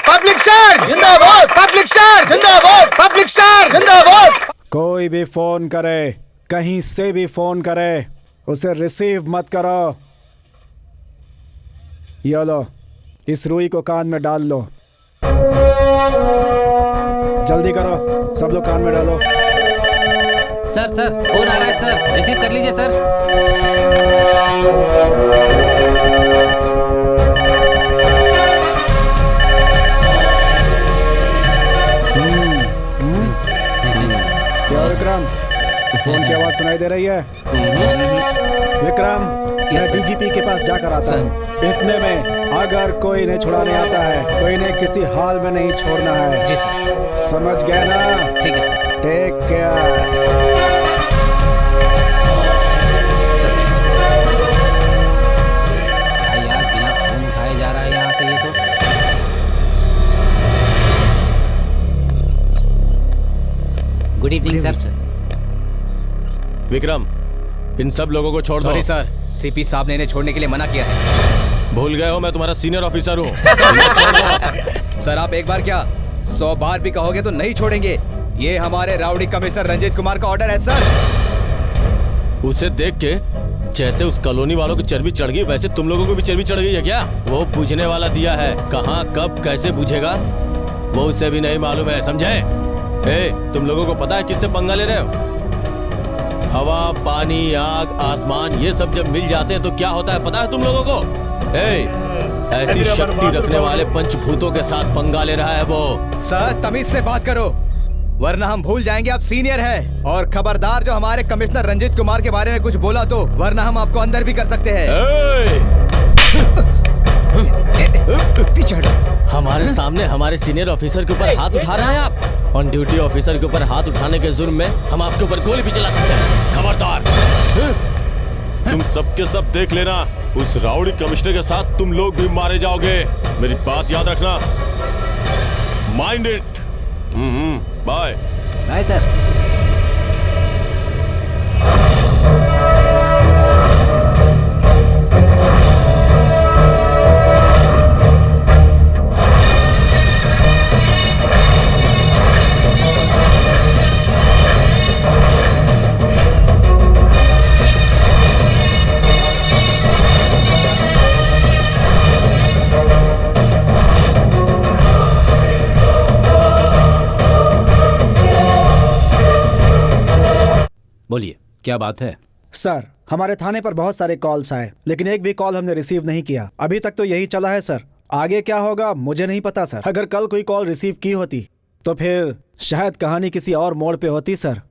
पब्लिक सर जिंदाबाद, पब्लिक सर जिंदाबाद, पब्लिक सर जिंदाबाद। कोई भी फोन करे, कहीं से भी फोन करे, उसे रिसीव मत करो। ये लो, इस रुई को कान में डाल लो। जल्दी करो, सब लोग कान में डालो। सर फोन आ रहा है सर, रिसीव कर लीजिए सर। क्या विक्रम, फोन की आवाज सुनाई दे रही है? विक्रम, मैं डीजीपी के पास जाकर आता हूँ। इतने में अगर कोई इन्हें छुड़ाने आता है तो इन्हें किसी हाल में नहीं छोड़ना है। जी सर। समझ गए ना? ठीक है सर। Take care. यार बिना फोन उठाए जा रहा है यहाँ से ये तो। Good evening sir. विक्रम, इन सब लोगों को छोड़ दो। सॉरी सर, सीपी साहब ने इन्हें छोड़ने के लिए मना किया है। भूल गए हो मैं तुम्हारा सीनियर ऑफिसर हूँ। सर आप एक बार क्या 100 बार भी कहोगे तो नहीं छोड़ेंगे। ये हमारे राउडी कमिश्नर रंजीत कुमार का ऑर्डर है सर। उसे देख के जैसे उस कॉलोनी वालों की चर्बी चढ़ गई, वैसे तुम लोगों को भी चर्बी चढ़ गई है क्या? वो बुझने वाला दिया है, कहाँ कब कैसे बुझेगा वो उसे भी नहीं मालूम है, समझे? तुम लोगों को पता है किससे पंगा ले रहे हो? हवा, पानी, आग, आसमान, ये सब जब मिल जाते हैं तो क्या होता है पता है तुम लोगों को? ऐसी शक्ति रखने वाले पंचभूतों के साथ पंगा ले रहा है वो। सर तमीज से बात करो, वरना हम भूल जाएंगे आप सीनियर हैं। और खबरदार जो हमारे कमिश्नर रंजीत कुमार के बारे में कुछ बोला तो, वरना हम आपको अंदर भी कर सकते हैं। हमारे सामने हमारे सीनियर ऑफिसर के ऊपर हाथ उठा रहे हैं आप? ऑन ड्यूटी ऑफिसर के ऊपर हाथ उठाने के जुर्म में हम आपके ऊपर गोली भी चला सकते हैं। खबरदार। तुम सबके सब देख लेना, उस राउडी कमिश्नर के साथ तुम लोग भी मारे जाओगे। मेरी बात याद रखना। Mind it. Bye bye sir. बोलिए क्या बात है? सर, हमारे थाने पर बहुत सारे कॉल्स आए, लेकिन एक भी कॉल हमने रिसीव नहीं किया। अभी तक तो यही चला है सर। आगे क्या होगा मुझे नहीं पता सर। अगर कल कोई कॉल रिसीव की होती तो फिर शायद कहानी किसी और मोड़ पे होती सर।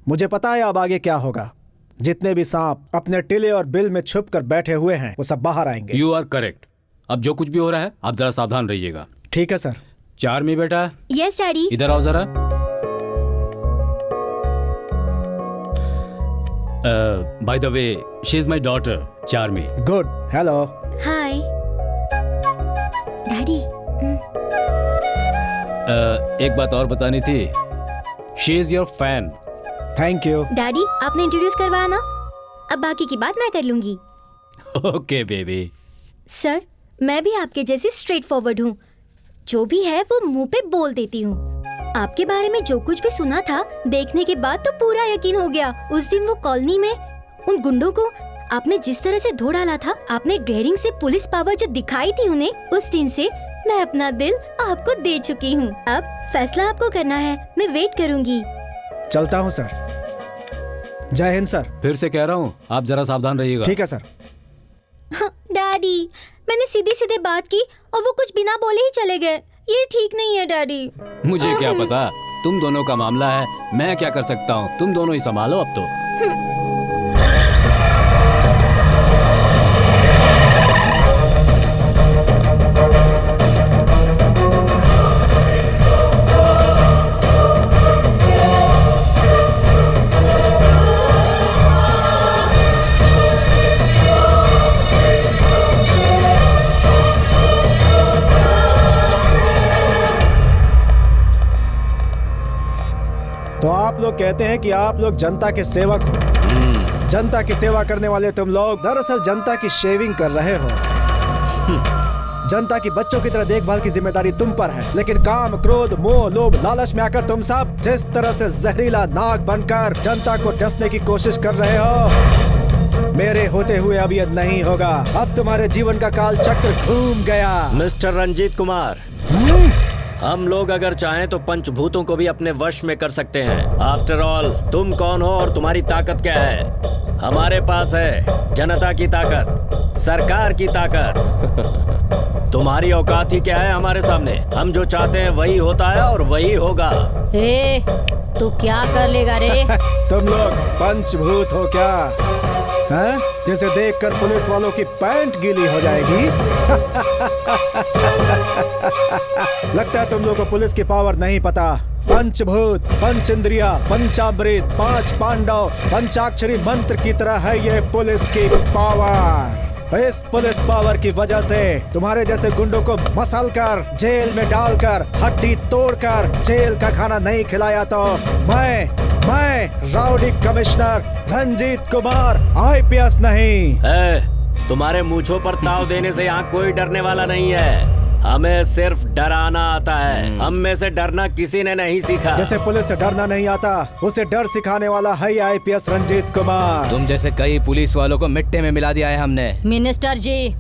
मुझे पता है अब आगे क्या होगा। जितने भी सांप अपने टिले और बिल में छुप कर बैठे हुए हैं वो सब बाहर आएंगे। You are correct. अब जो कुछ भी हो रहा है आप जरा सावधान रहिएगा। ठीक है सर। चार्मी बेटा। Yes daddy. इधर आओ जरा। By the way, she is my daughter Charmi. Good. Hello. Hi daddy. एक बात और बतानी थी, she is your fan. Thank you daddy. आपने इंट्रोड्यूस करवाया ना, अब बाकी की बात मैं कर लूंगी। Okay baby. सर मैं भी आपके जैसी स्ट्रेट फॉरवर्ड हूँ। जो भी है वो मुंह पे बोल देती हूँ। आपके बारे में जो कुछ भी सुना था, देखने के बाद तो पूरा यकीन हो गया। उस दिन वो कॉलोनी में उन गुंडों को आपने जिस तरह से धो डाला था, आपने डेयरिंग से पुलिस पावर जो दिखाई थी उन्हें, उस दिन से मैं अपना दिल आपको दे चुकी हूँ। अब फैसला आपको करना है, मैं वेट करूँगी। चलता हूँ सर। जय हिंद सर। फिर से कह रहा हूँ आप जरा सावधान रहिएगा। ठीक है सर। डैडी मैंने सीधी सीधे बात की और वो कुछ बिना बोले ही चले गए। ये ठीक नहीं है डैडी। मुझे क्या पता, तुम दोनों का मामला है, मैं क्या कर सकता हूँ। तुम दोनों ही संभालो अब तो। तो आप लोग कहते हैं कि आप लोग जनता के सेवक हो। जनता की सेवा करने वाले तुम लोग दरअसल जनता की शेविंग कर रहे हो। जनता की बच्चों की तरह देखभाल की जिम्मेदारी तुम पर है, लेकिन काम, क्रोध, मोह, लोभ, लालच में आकर तुम सब जिस तरह से जहरीला नाग बनकर जनता को डसने की कोशिश कर रहे हो, मेरे होते हुए अब ये नहीं होगा। अब तुम्हारे जीवन का काल चक्र घूम गया। मिस्टर रंजीत कुमार, हम लोग अगर चाहें तो पंचभूतों को भी अपने वश में कर सकते हैं। आफ्टर ऑल, तुम कौन हो और तुम्हारी ताकत क्या है? हमारे पास है जनता की ताकत, सरकार की ताकत। तुम्हारी औकात ही क्या है हमारे सामने? हम जो चाहते हैं वही होता है और वही होगा। तू क्या कर लेगा रे? तुम लोग पंचभूत हो क्या? हैं? जिसे देखकर पुलिस वालों की पैंट गीली हो जाएगी। लगता है तुम लोगों को पुलिस की पावर नहीं पता। पंचभूत, पंच इंद्रिया, पंचामृत, 5 पांडव, पंचाक्षरी मंत्र की तरह है ये पुलिस की पावर। इस पुलिस पावर की वजह से तुम्हारे जैसे गुंडों को मसल कर, जेल में डालकर, हड्डी तोड़कर जेल का खाना नहीं खिलाया तो मैं rowdy commissioner Ranjit Kumar IPS नहीं। तुम्हारे मूंछों पर ताव देने से यहाँ कोई डरने वाला नहीं है। हमें सिर्फ डराना आता है। हम में से डरना किसी ने नहीं सीखा। जैसे पुलिस से डरना नहीं आता, उसे डर सिखाने वाला है IPS रंजीत कुमार। तुम जैसे कई पुलिस वालों को मिट्टी में मिला दिया है हमने। मिनिस्टर जी,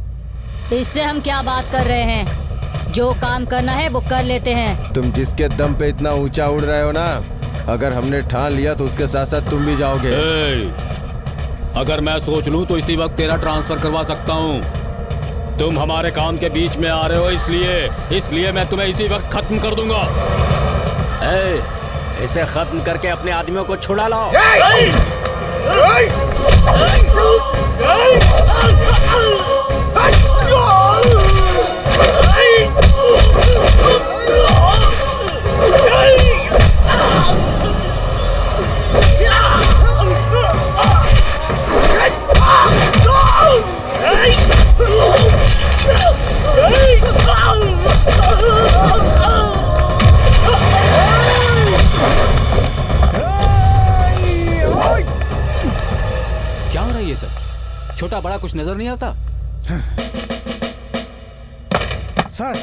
इससे हम क्या बात कर रहे हैं? जो काम करना है वो कर लेते हैं। तुम जिसके दम पे इतना ऊंचा उड़ रहे हो ना, अगर हमने ठान लिया तो उसके साथ साथ तुम भी जाओगे। अगर मैं सोच लूं तो इसी वक्त तेरा ट्रांसफर करवा सकता हूं। तुम हमारे काम के बीच में आ रहे हो, इसलिए मैं तुम्हें इसी वक्त खत्म कर दूंगा। इसे खत्म करके अपने आदमियों को छुड़ा लाओ। क्या हो रहा है ये सब? छोटा बड़ा कुछ नजर नहीं आता? सर,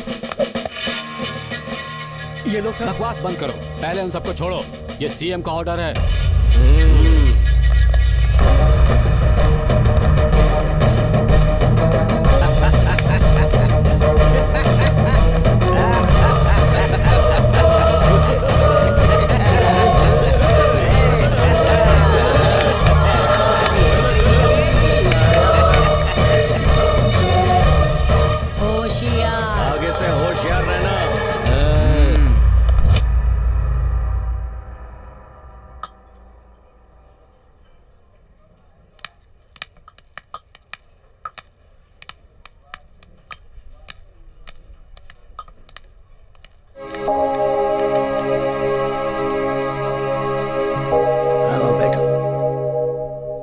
ये लो सर। बकवास बंद करो, पहले उन सबको छोड़ो। ये CM का ऑर्डर है। आगे से होशियार रहना।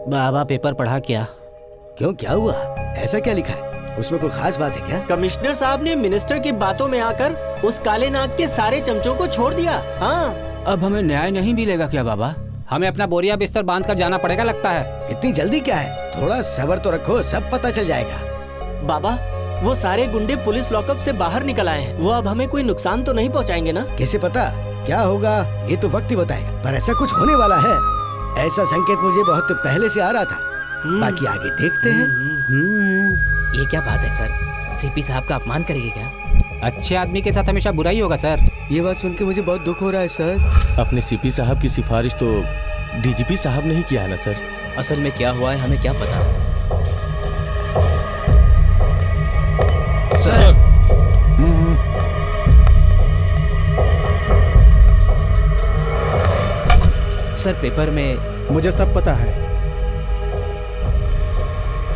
बाबा पेपर पढ़ा क्या? क्यों, क्या हुआ? ऐसा क्या लिखा है? उसमें कोई खास बात है क्या? कमिश्नर साहब ने मिनिस्टर की बातों में आकर उस काले नाग के सारे चमचों को छोड़ दिया। हाँ। अब हमें न्याय नहीं मिलेगा क्या बाबा? हमें अपना बोरिया बिस्तर बांध कर जाना पड़ेगा लगता है। इतनी जल्दी क्या है? थोड़ा सब्र तो रखो, सब पता चल जाएगा। बाबा, वो सारे गुंडे पुलिस लॉकअप से बाहर निकल आए हैं। वो अब हमें कोई नुकसान तो नहीं पहुंचाएंगे ना? कैसे पता क्या होगा? ये तो वक्त ही बताएगा, पर ऐसा कुछ होने वाला है। ऐसा संकेत मुझे बहुत पहले से आ रहा था। बाकी आगे देखते हैं। ये क्या बात है सर? CP साहब का अपमान करेंगे क्या? अच्छे आदमी के साथ हमेशा बुराई होगा सर। ये बात सुन के मुझे बहुत दुख हो रहा है सर। अपने CP साहब की सिफारिश तो DGP साहब ने ही किया है ना सर। असल में क्या हुआ है हमें क्या पता। सर, सर पेपर में मुझे सब पता है।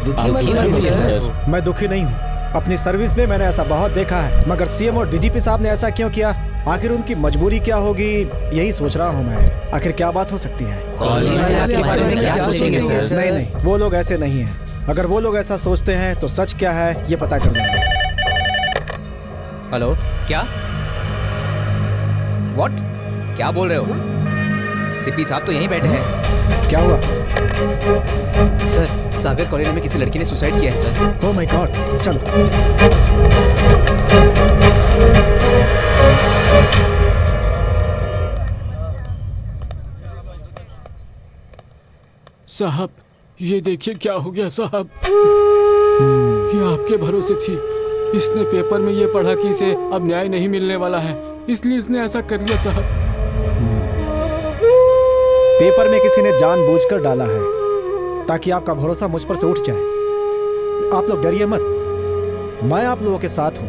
दुखी मत होइए सर। मैं दुखी नहीं हूँ। अपनी सर्विस में मैंने ऐसा बहुत देखा है, मगर CM और DGP साहब ने ऐसा क्यों किया? आखिर उनकी मजबूरी क्या होगी, यही सोच रहा हूँ मैं। आखिर क्या बात हो सकती है? नहीं, वो लोग ऐसे नहीं हैं। अगर वो लोग ऐसा सोचते हैं तो सच क्या है ये पता कर लेंगे। हेलो, क्या? व्हाट? क्या बोल रहे हो? CP साहब तो यहीं बैठे हैं। क्या हुआ? सर, सागर कॉलोनी में किसी लड़की ने सुसाइड किया है सर। ओह माय गॉड, चलो। साहब ये देखिए क्या हो गया साहब। ये आपके भरोसे थी। इसने पेपर में ये पढ़ा कि इसे अब न्याय नहीं मिलने वाला है, इसलिए इसने ऐसा कर लिया साहब। पेपर में किसी ने जानबूझकर डाला है ताकि आपका भरोसा मुझ पर से उठ जाए। आप लोग डरिए मत, मैं आप लोगों के साथ हूं।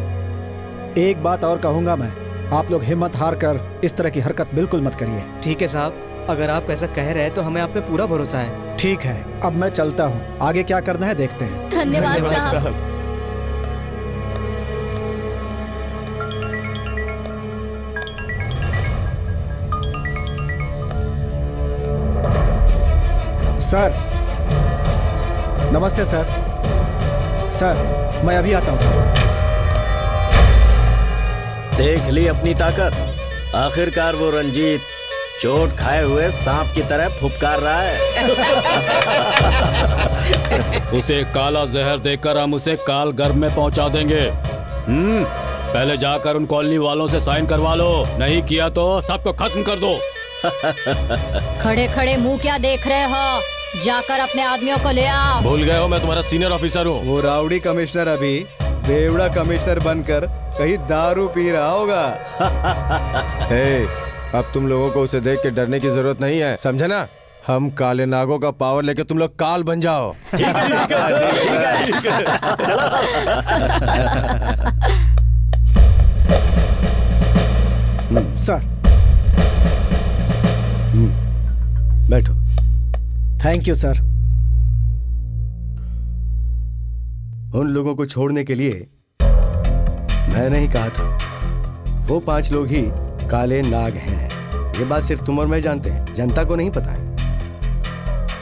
एक बात और कहूंगा मैं, आप लोग हिम्मत हार कर इस तरह की हरकत बिल्कुल मत करिए। ठीक है साहब, अगर आप ऐसा कह रहे हैं तो हमें आप पे पूरा भरोसा है। ठीक है, अब मैं चलता हूँ, आगे क्या करना है देखते हैं। धन्यवाद साहब। सर नमस्ते सर। सर मैं अभी आता हूँ सर। देख ली अपनी ताकत। आखिरकार वो रंजीत चोट खाए हुए सांप की तरह फुफकार रहा है। उसे काला जहर देकर हम उसे काल गर्भ में पहुंचा देंगे। पहले जाकर उन कॉलोनी वालों से साइन करवा लो, नहीं किया तो सबको खत्म कर दो। खड़े खड़े मुंह क्या देख रहे हो, जाकर अपने आदमियों को ले आओ। भूल गए हो मैं तुम्हारा सीनियर ऑफिसर हूँ। वो राउडी कमिश्नर अभी बेवड़ा कमिश्नर बनकर कहीं दारू पी रहा होगा। हे, अब तुम लोगों को उसे देख के डरने की जरूरत नहीं है, समझे ना? हम काले नागों का पावर लेके तुम लोग काल बन जाओ। सर बैठो। Thank you sir. उन लोगों को छोड़ने के लिए मैंने ही कहा था, वो 5 लोग ही काले नाग हैं। ये बात सिर्फ तुम और मैं जानते हैं, जनता को नहीं पता है।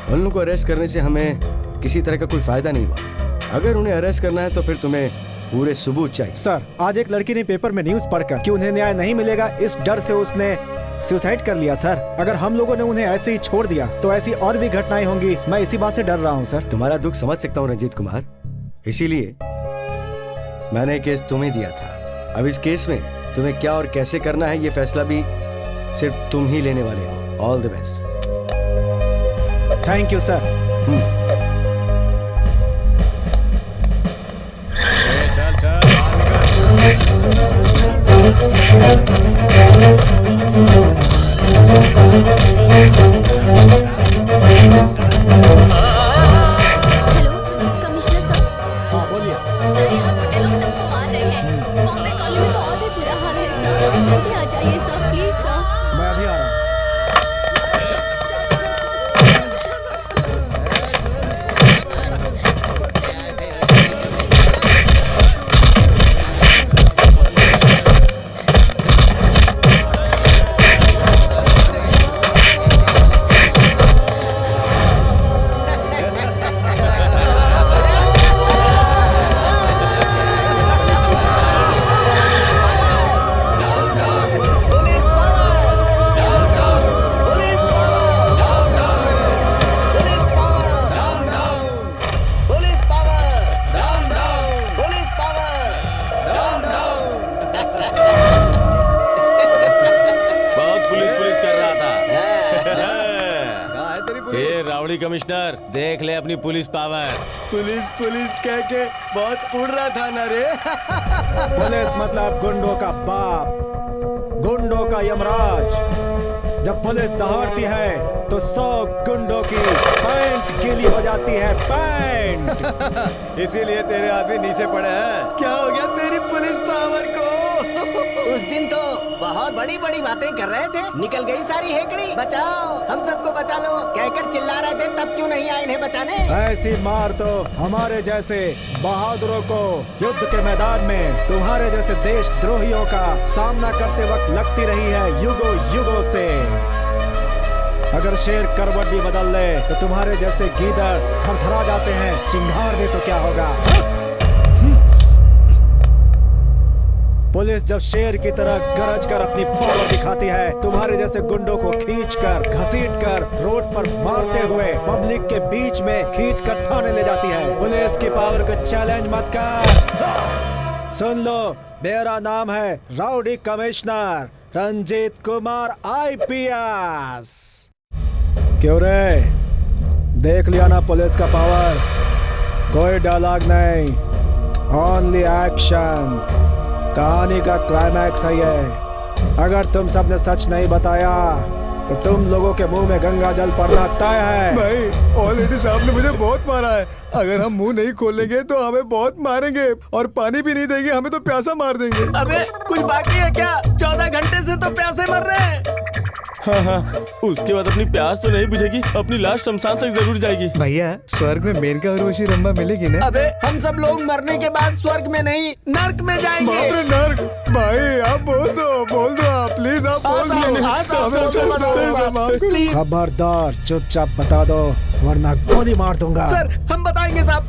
उन लोगों को अरेस्ट करने से हमें किसी तरह का कोई फायदा नहीं हुआ। अगर उन्हें अरेस्ट करना है तो फिर तुम्हें पूरे सबूत चाहिए। सर आज एक लड़की ने पेपर में न्यूज़ पढ़कर कि उन्हें न्याय नहीं मिलेगा, इस डर से उसने सुसाइड कर लिया। सर अगर हम लोगों ने उन्हें ऐसे ही छोड़ दिया तो ऐसी और भी घटनाएं होंगी। मैं इसी बात से डर रहा हूँ सर। तुम्हारा दुख समझ सकता हूँ रंजीत कुमार, इसीलिए मैंने केस तुम्हें दिया था। अब इस केस में तुम्हें क्या और कैसे करना है ये फैसला भी सिर्फ तुम ही लेने वाले हो। All the best. Thank you sir. Hello commissioner साहब। हाँ बोलिए। सर यहाँ गुंडे लोग सबको मार रहे हैं। बॉम्बे कॉलोनी में तो और भी बुरा हाल है सर। आप जल्दी आ जाइए सर, प्लीज सर। मैं अभी आ रहा हूँ। कमिश्नर देख ले अपनी पुलिस पावर। पुलिस पुलिस कह के बहुत उड़ रहा था ना रे। पुलिस मतलब गुंडों का बाप, गुंडों का यमराज। जब पुलिस दहाड़ती है तो 100 गुंडों की पैंट गीली हो जाती है, पैंट। इसीलिए तेरे आदमी नीचे पड़े हैं। क्या हो गया तेरी पुलिस पावर को? उस दिन तो बहुत बड़ी बड़ी बातें कर रहे थे, निकल गई सारी हेकड़ी। बचाओ, हम सबको बचा लो कहकर चिल्ला रहे थे, तब क्यों नहीं आए इन्हें बचाने? ऐसी मार तो हमारे जैसे बहादुरों को युद्ध के मैदान में तुम्हारे जैसे देशद्रोहियों का सामना करते वक्त लगती रही है, युगों युगों से। अगर शेर करवट भी बदल ले तो तुम्हारे जैसे गीदड़ थरथरा जाते हैं, चिंगार दे तो क्या होगा? पुलिस जब शेर की तरह गरज कर अपनी पावर दिखाती है, तुम्हारे जैसे गुंडों को खींचकर घसीटकर रोड पर मारते हुए पब्लिक के बीच में खींचकर थाने ले जाती है। पुलिस की पावर को चैलेंज मत कर। सुन लो, मेरा नाम है rowdy commissioner Ranjit Kumar IPS। क्यों रे, देख लिया ना पुलिस का पावर। कोई डायलॉग नहीं, ओनली एक्शन। कहानी का क्लाइमैक्स है ये। अगर तुम सबने सच नहीं बताया तो तुम लोगों के मुंह में गंगा जल पड़ना तय है। भाई ऑलरेडी साहब ने मुझे बहुत मारा है। अगर हम मुंह नहीं खोलेंगे तो हमें बहुत मारेंगे और पानी भी नहीं देंगे, हमें तो प्यासा मार देंगे। अबे कुछ बाकी है क्या? 14 घंटे से तो प्यासे मर रहे हैं। हाँ, उसके बाद अपनी प्यास तो नहीं बुझेगी, अपनी लाश शमशान तक जरूर जाएगी। भैया स्वर्ग में मेनका उर्वशी रंभा मिलेगी ना? अबे हम सब लोग मरने के बाद स्वर्ग में नहीं नर्क में जाएंगे। बाप रे नर्क! भाई आप बोल दो आप प्लीज, आप बोल दो। खबरदार, चुपचाप बता दो वरना गोली मार दूंगा। सर हम बताएंगे साहब।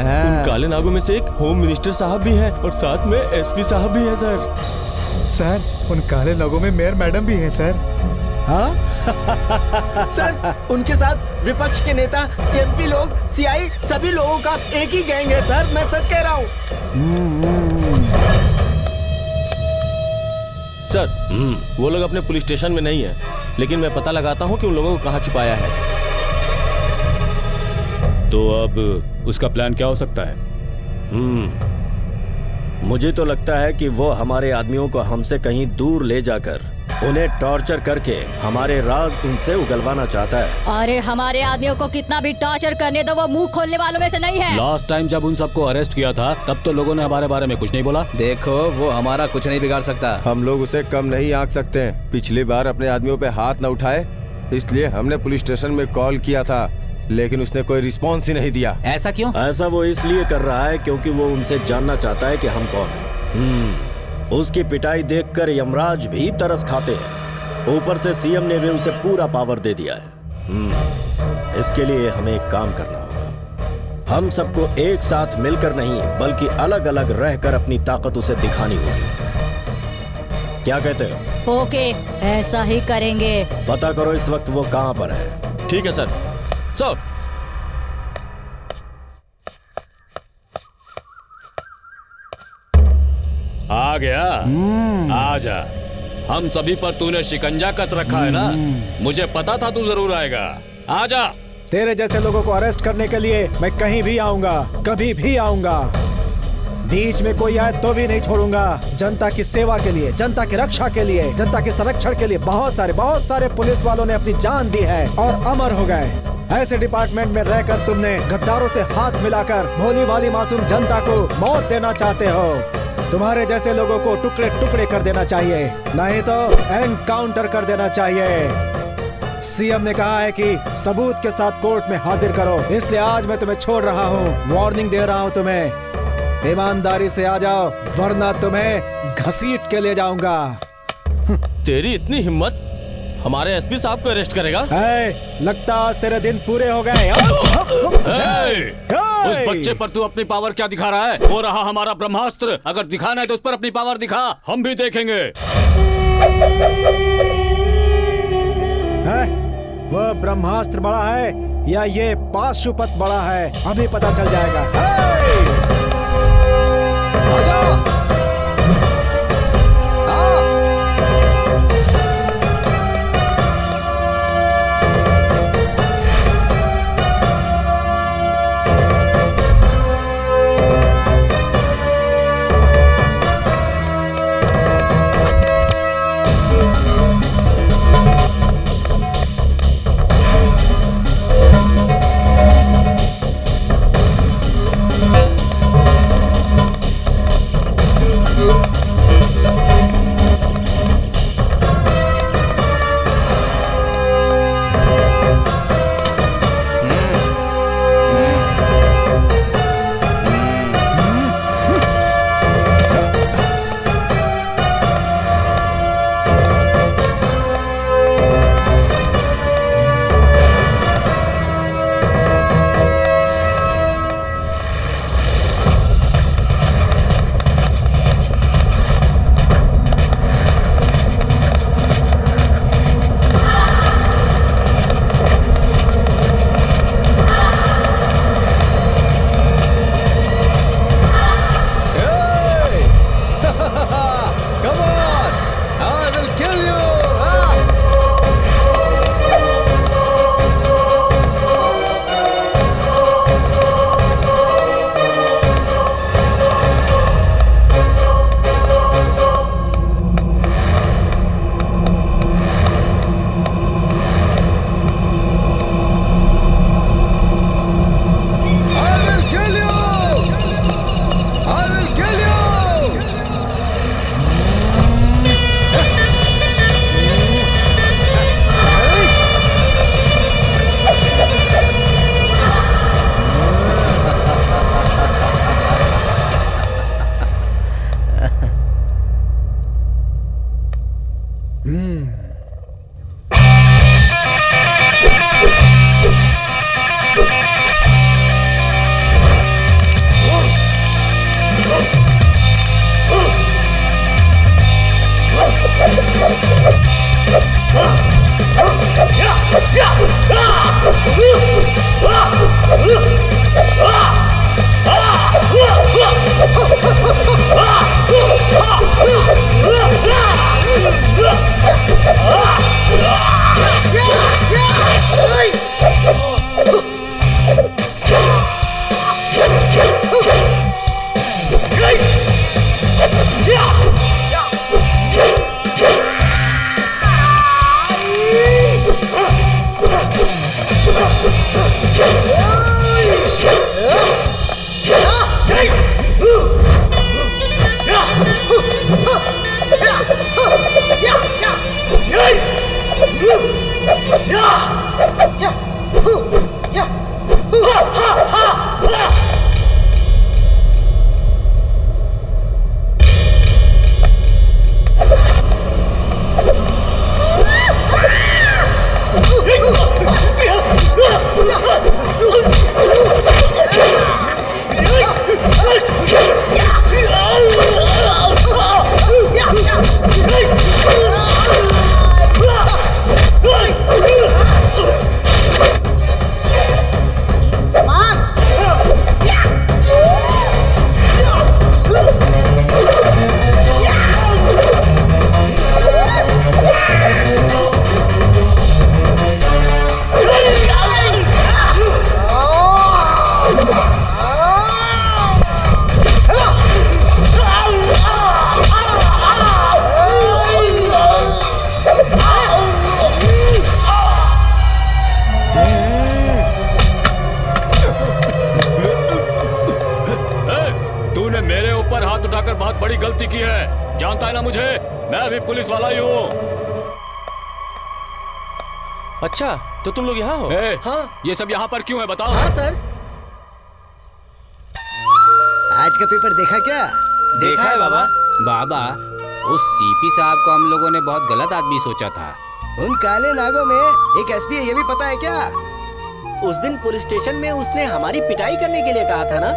उन काले नागों में से एक होम मिनिस्टर साहब भी हैं और साथ में एसपी साहब भी हैं सर, उन काले लोगों में मेयर मैडम भी है सर। हाँ? सर उनके साथ विपक्ष के नेता, एमपी लोग, सीआई, सभी लोगों का एक ही गैंग है सर, मैं सच कह रहा हूँ। सर वो लोग अपने पुलिस स्टेशन में नहीं है, लेकिन मैं पता लगाता हूँ कि उन लोगों को कहाँ छुपाया है। तो अब उसका प्लान क्या हो सकता है? मुझे तो लगता है कि वो हमारे आदमियों को हमसे कहीं दूर ले जाकर उन्हें टॉर्चर करके हमारे राज उनसे उगलवाना चाहता है। अरे हमारे आदमियों को कितना भी टॉर्चर करने दो, वो मुंह खोलने वालों में से नहीं है। लास्ट टाइम जब उन सबको अरेस्ट किया था तब तो लोगों ने हमारे बारे में कुछ नहीं बोला। देखो वो हमारा कुछ नहीं बिगाड़ सकता। हम लोग उसे कम नहीं आंक सकते। पिछली बार अपने आदमियों पे हाथ न उठाए, इसलिए हमने पुलिस स्टेशन में कॉल किया था, लेकिन उसने कोई रिस्पॉन्स ही नहीं दिया। ऐसा क्यों? ऐसा वो इसलिए कर रहा है क्योंकि वो उनसे जानना चाहता है कि हम कौन हैं। उसकी पिटाई देखकर यमराज भी तरस खाते हैं। ऊपर से सीएम ने भी उसे पूरा पावर दे दिया है। इसके लिए हमें एक काम करना होगा। हम सबको एक साथ मिलकर नहीं बल्कि अलग अलग रहकर अपनी ताकत उसे दिखानी होगी। क्या कहते हो? ओके, ऐसा ही करेंगे। पता करो इस वक्त वो कहाँ पर है। ठीक है सर। सर आ गया? आजा। हम सभी पर तूने शिकंजा कस रखा है ना, मुझे पता था तू जरूर आएगा। आजा। तेरे जैसे लोगों को अरेस्ट करने के लिए मैं कहीं भी आऊंगा, कभी भी आऊंगा। बीच में कोई आए तो भी नहीं छोड़ूंगा। जनता की सेवा के लिए, जनता की रक्षा के लिए, जनता के संरक्षण के लिए बहुत सारे पुलिस वालों ने अपनी जान दी है और अमर हो गए। ऐसे डिपार्टमेंट में रहकर तुमने गद्दारों से हाथ मिलाकर भोली भाली मासूम जनता को मौत देना चाहते हो। तुम्हारे जैसे लोगों को टुकड़े टुकड़े कर देना चाहिए, नहीं तो एनकाउंटर कर देना चाहिए। सीएम ने कहा है कि सबूत के साथ कोर्ट में हाजिर करो, इसलिए आज मैं तुम्हें छोड़ रहा हूँ। वार्निंग दे रहा हूँ तुम्हें, ईमानदारी से आ जाओ वरना तुम्हें घसीट के ले जाऊंगा। तेरी इतनी हिम्मत, हमारे एसपी साहब को अरेस्ट करेगा? लगता आज तेरे दिन पूरे हो गए। उस बच्चे पर तू अपनी पावर क्या दिखा रहा है? वो रहा हमारा ब्रह्मास्त्र, अगर दिखाना है तो उस पर अपनी पावर दिखा, हम भी देखेंगे। वो ब्रह्मास्त्र बड़ा है या ये पाशुपत बड़ा है, अभी पता चल जाएगा। तूने मेरे ऊपर हाथ उठाकर बहुत बड़ी गलती की है। जानता है ना मुझे, मैं भी पुलिस वाला ही हूँ। अच्छा, तो तुम लोग यहाँ हो? हाँ। ये सब यहाँ पर क्यों है बताओ? हाँ सर। आज का पेपर देखा क्या? देखा है बाबा। बाबा, उस सीपी साहब को हम लोगों ने बहुत गलत आदमी सोचा था। उन काले नागों में एक एसपी है, ये भी पता है क्या? उस दिन पुलिस स्टेशन में उसने हमारी पिटाई करने के लिए कहा था ना।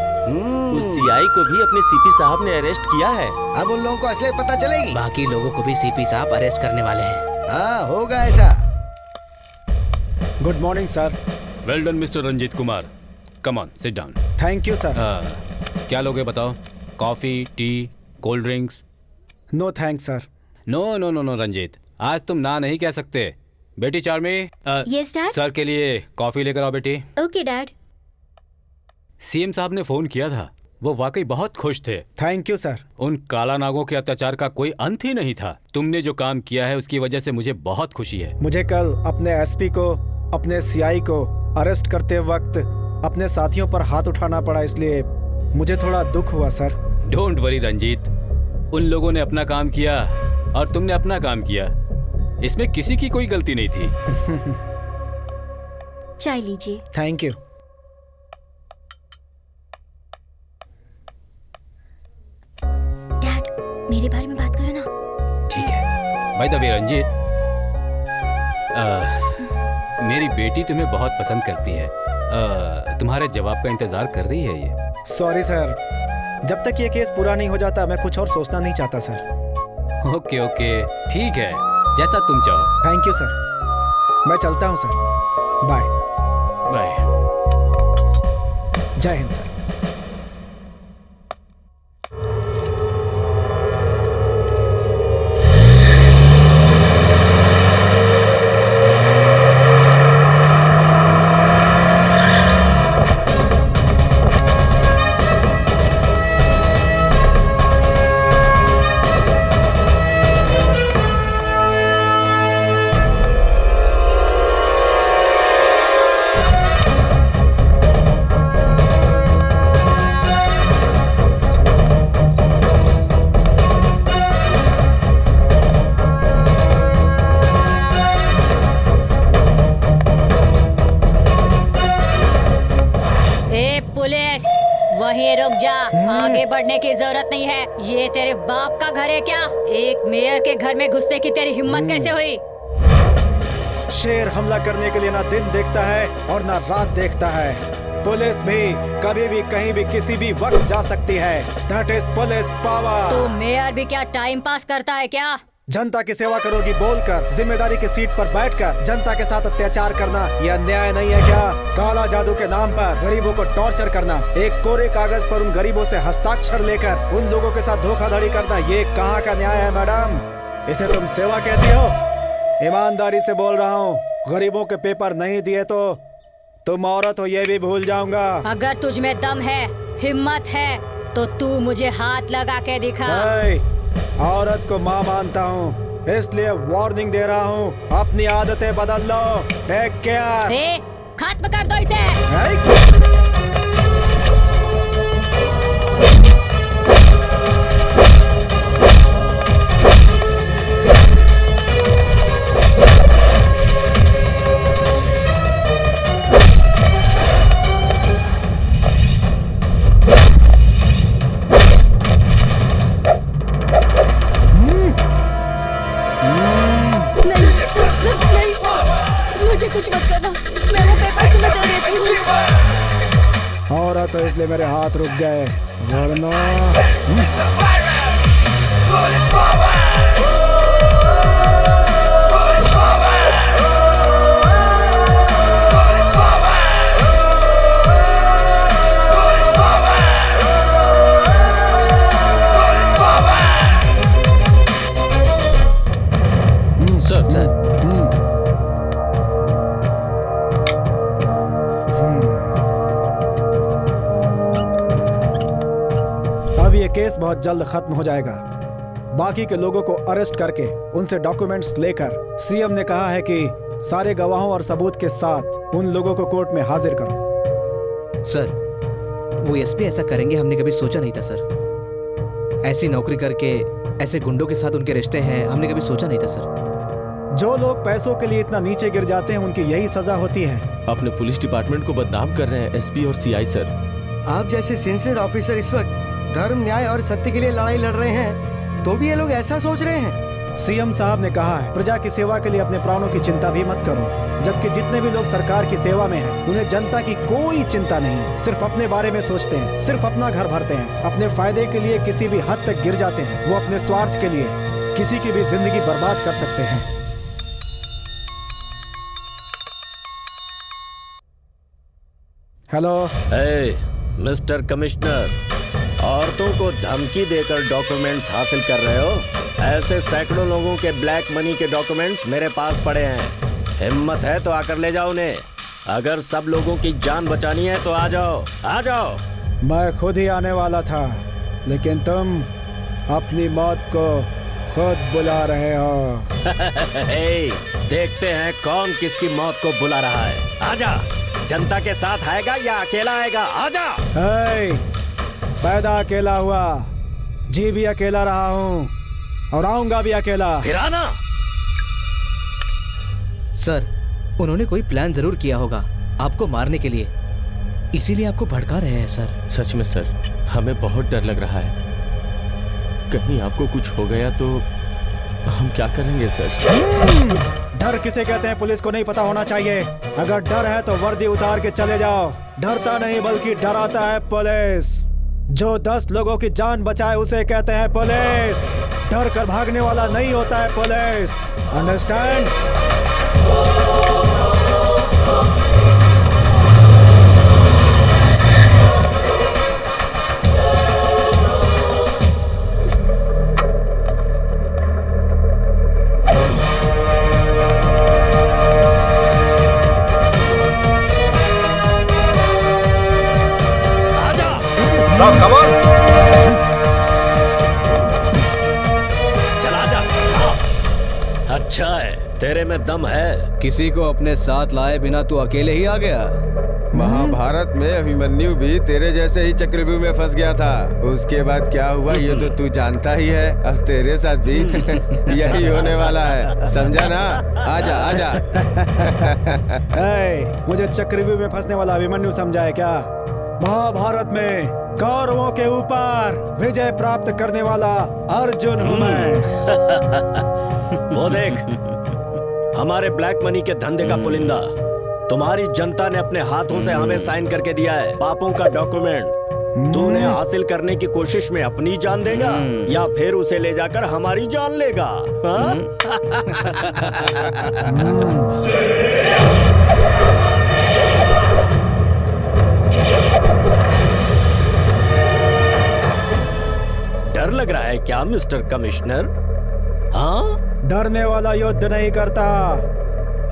उस सीआई को भी अपने सीपी साहब ने अरेस्ट किया है। अब उन लोगों को असलियत पता चलेगी। बाकी लोगों को भी सीपी साहब अरेस्ट करने वाले हैं। हाँ, होगा ऐसा। Good morning sir. Well done mister Ranjit Kumar. Come on, sit down. Thank you sir. क्या लोगे बताओ? Coffee, tea, cold drinks? No thanks sir. No no no no Ranjit, आज तुम ना नहीं कह सकते। बेटी चार्मी, Yes, Dad? सर के लिए कॉफी लेकर आओ बेटी। Okay dad. सीएम साहब ने फोन किया था, वो वाकई बहुत खुश थे। Thank you sir. उन काला नागों के अत्याचार का कोई अंत ही नहीं था। तुमने जो काम किया है उसकी वजह से मुझे बहुत खुशी है। मुझे कल अपने एसपी को, अपने सीआई को अरेस्ट करते वक्त अपने साथियों पर हाथ उठाना पड़ा, इसलिए मुझे थोड़ा दुख हुआ सर। डोंट वरी रंजीत, उन लोगों ने अपना काम किया और तुमने अपना काम किया। इसमें किसी की कोई गलती नहीं थी। चाय लीजिए। Thank you. डैड, मेरे बारे में बात करो ना। ठीक है। बाय द वे रंजीत, मेरी बेटी तुम्हें बहुत पसंद करती है। तुम्हारे जवाब का इंतजार कर रही है ये। सॉरी सर, जब तक ये केस पूरा नहीं हो जाता मैं कुछ और सोचना नहीं चाहता सर। ओके ओके, ठीक है, जैसा तुम चाहो। Thank you sir. मैं चलता हूँ सर। Bye bye. जय हिंद सर। वहीं रुक जा, आगे बढ़ने की जरूरत नहीं है। ये तेरे बाप का घर है क्या? एक मेयर के घर में घुसने की तेरी हिम्मत कैसे हुई? शेर हमला करने के लिए ना दिन देखता है और ना रात देखता है। पुलिस भी कभी भी कहीं भी किसी भी वक्त जा सकती है। That is police power. तो मेयर भी क्या टाइम पास करता है क्या? जनता की सेवा करोगी बोलकर, जिम्मेदारी की सीट पर बैठकर जनता के साथ अत्याचार करना यह अन्याय नहीं है क्या? काला जादू के नाम पर गरीबों को टॉर्चर करना, एक कोरे कागज पर उन गरीबों से हस्ताक्षर लेकर उन लोगों के साथ धोखाधड़ी करना, ये कहाँ का न्याय है मैडम? इसे तुम सेवा कहती हो? ईमानदारी से बोल रहा हूँ, गरीबों के पेपर नहीं दिए तो तुम औरत हो ये भी भूल जाऊंगा। अगर तुझ में दम है, हिम्मत है, तो तू मुझे हाथ लगा के दिखा। औरत को माँ मानता हूँ, इसलिए वार्निंग दे रहा हूँ, अपनी आदतें बदल लो। Take care. खत्म कर दो इसे। कुछ मत करना, मैं वो पेपर तुम्हें दे देती हूँ। और तो इसलिए मेरे हाथ रुक गए, वरना केस बहुत जल्द खत्म हो जाएगा। बाकी के लोगों को अरेस्ट करके उनसे डॉक्यूमेंट्स लेकर सीएम ने कहा है कि सारे गवाहों और सबूत के साथ उन लोगों को कोर्ट में हाजिर करो। सर, वो एसपी ऐसा करेंगे हमने कभी सोचा नहीं था सर। ऐसी नौकरी करके ऐसे गुंडों के साथ उनके रिश्ते हैं, हमने कभी सोचा नहीं था सर। जो लोग पैसों के लिए इतना नीचे गिर जाते हैं उनकी यही सजा होती है। अपने पुलिस डिपार्टमेंट को बदनाम कर रहे हैं एसपी और सीआई सर। आप जैसे सिंसियर ऑफिसर इस वक्त धर्म, न्याय और सत्य के लिए लड़ाई लड़ रहे हैं, तो भी ये लोग ऐसा सोच रहे हैं। सीएम साहब ने कहा है प्रजा की सेवा के लिए अपने प्राणों की चिंता भी मत करो, जबकि जितने भी लोग सरकार की सेवा में हैं, उन्हें जनता की कोई चिंता नहीं है। सिर्फ अपने बारे में सोचते हैं, सिर्फ अपना घर भरते हैं, अपने फायदे के लिए किसी भी हद तक गिर जाते हैं। वो अपने स्वार्थ के लिए किसी की भी जिंदगी बर्बाद कर सकते हैं। हेलो मिस्टर कमिश्नर, औरतों को धमकी देकर डॉक्यूमेंट्स हासिल कर रहे हो? ऐसे सैकड़ों लोगों के ब्लैक मनी के डॉक्यूमेंट्स मेरे पास पड़े हैं। हिम्मत है तो आकर ले जाओ उन्हें। अगर सब लोगों की जान बचानी है तो आ जाओ, आ जाओ। मैं खुद ही आने वाला था, लेकिन तुम अपनी मौत को खुद बुला रहे हो। देखते हैं कौन किसकी मौत को बुला रहा है। आजा, जनता के साथ आएगा या अकेला आएगा? आजा। पैदा अकेला हुआ, जी भी अकेला रहा हूँ और आऊंगा भी अकेला। फिर आना। सर, उन्होंने कोई प्लान जरूर किया होगा आपको मारने के लिए, इसीलिए आपको भड़का रहे हैं सर। सच में सर, हमें बहुत डर लग रहा है। कहीं आपको कुछ हो गया तो हम क्या करेंगे सर? डर किसे कहते हैं पुलिस को नहीं पता होना चाहिए। अगर डर है तो वर्दी उतार के चले जाओ। डरता नहीं बल्कि डराता है पुलिस। जो 10 लोगों की जान बचाए उसे कहते हैं पुलिस। डर कर भागने वाला नहीं होता है पुलिस। अंडरस्टैंड? Come on! चला जा। अच्छा है, तेरे में दम है। किसी को अपने साथ लाए बिना तू अकेले ही आ गया। महाभारत में अभिमन्यु भी तेरे जैसे ही चक्रव्यूह में फंस गया था। उसके बाद क्या हुआ ये तो तू जानता ही है। अब तेरे साथ भी यही होने वाला है, समझा ना? आजा आजा। मुझे चक्रव्यूह में फंसने वाला अभिमन्यु समझा है क्या? महाभारत में कौरवों के ऊपर विजय प्राप्त करने वाला अर्जुन हूँ मैं। वो देख, हमारे ब्लैक मनी के धंधे का पुलिंदा तुम्हारी जनता ने अपने हाथों से हमें साइन करके दिया है। पापों का डॉक्यूमेंट तूने हासिल करने की कोशिश में अपनी जान देगा या फिर उसे ले जाकर हमारी जान लेगा? डर लग रहा है क्या मिस्टर कमिश्नर? हाँ, डरने वाला युद्ध नहीं करता,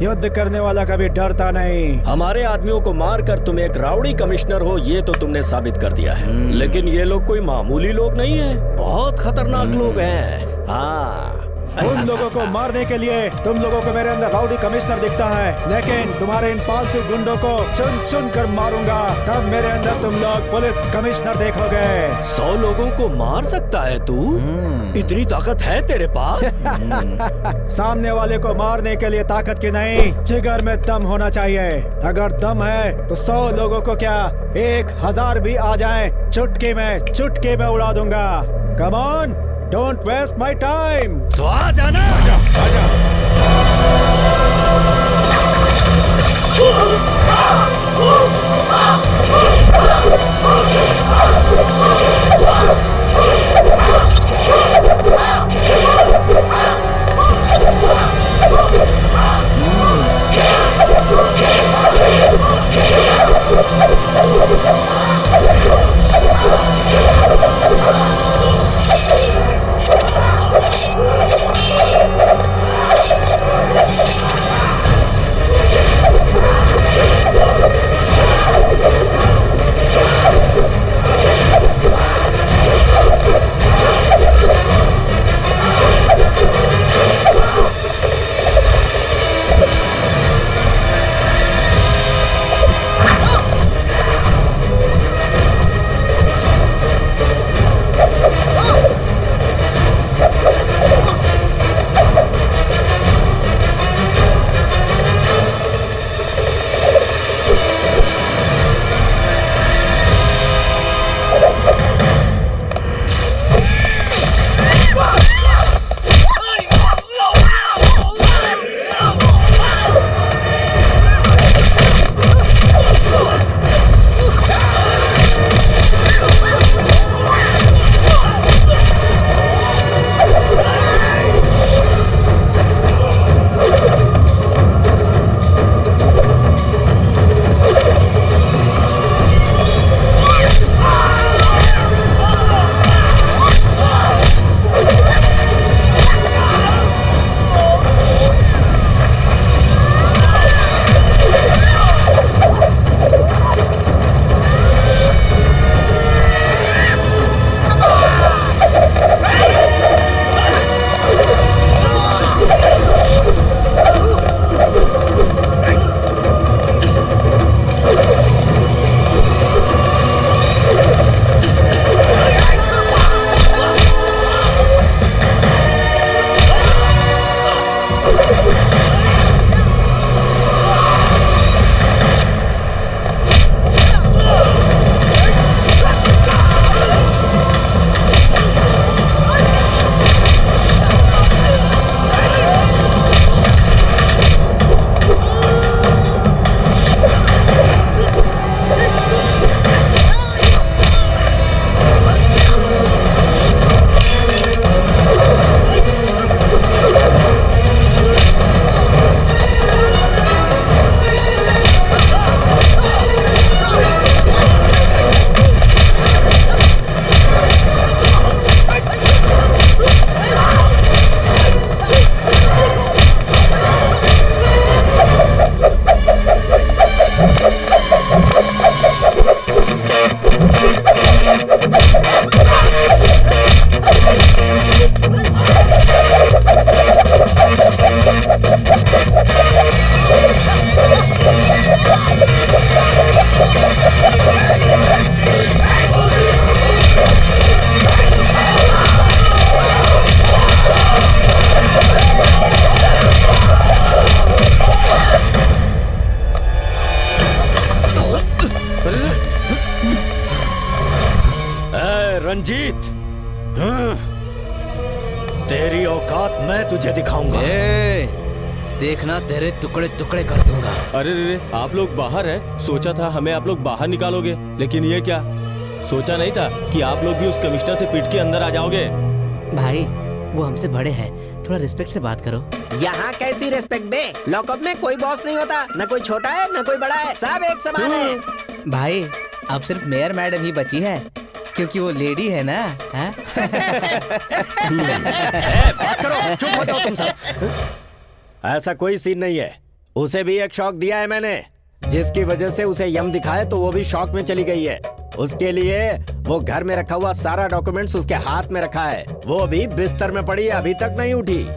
युद्ध करने वाला कभी डरता नहीं। हमारे आदमियों को मारकर तुम एक राउडी कमिश्नर हो ये तो तुमने साबित कर दिया है। लेकिन ये लोग कोई मामूली लोग नहीं है, बहुत खतरनाक लोग हैं। हाँ, उन लोगों को मारने के लिए तुम लोगों को मेरे अंदर राउडी कमिश्नर दिखता है, लेकिन तुम्हारे इन पालतू गुंडों को चुन चुन कर मारूंगा, तब मेरे अंदर तुम लोग पुलिस कमिश्नर देखोगे। 100 लोगों को मार सकता है तू? इतनी ताकत है तेरे पास? सामने वाले को मारने के लिए ताकत की नहीं, जिगर में दम होना चाहिए। अगर दम है तो 100 लोगों को क्या 1000 भी आ जाएं, चुटकी में उड़ा दूंगा। Come on, don't waste my time. तो आ जाना। तेरी औकात मैं तुझे दिखाऊंगा। देखना तेरे टुकड़े टुकड़े कर दूंगा। अरे रे, आप लोग बाहर हैं। सोचा था हमें आप लोग बाहर निकालोगे, लेकिन ये क्या, सोचा नहीं था कि आप लोग भी उस कमिश्नर से पीट के अंदर आ जाओगे। भाई वो हमसे बड़े हैं, थोड़ा रिस्पेक्ट से बात करो। यहाँ कैसी रिस्पेक्ट बे? लॉकअप में कोई बॉस नहीं होता, न कोई छोटा है न कोई बड़ा है, सब एक समान है। भाई अब सिर्फ मेयर मैडम ही बची है, क्योंकि वो लेडी है ना। बस करो, चुप हो जाओ तुम सब। ऐसा कोई सीन नहीं है। उसे भी एक शौक दिया है मैंने, जिसकी वजह से उसे यम दिखाए तो वो भी शौक में चली गई है। उसके लिए वो घर में रखा हुआ सारा डॉक्यूमेंट्स उसके हाथ में रखा है, वो भी बिस्तर में पड़ी है, अभी तक नहीं उठी।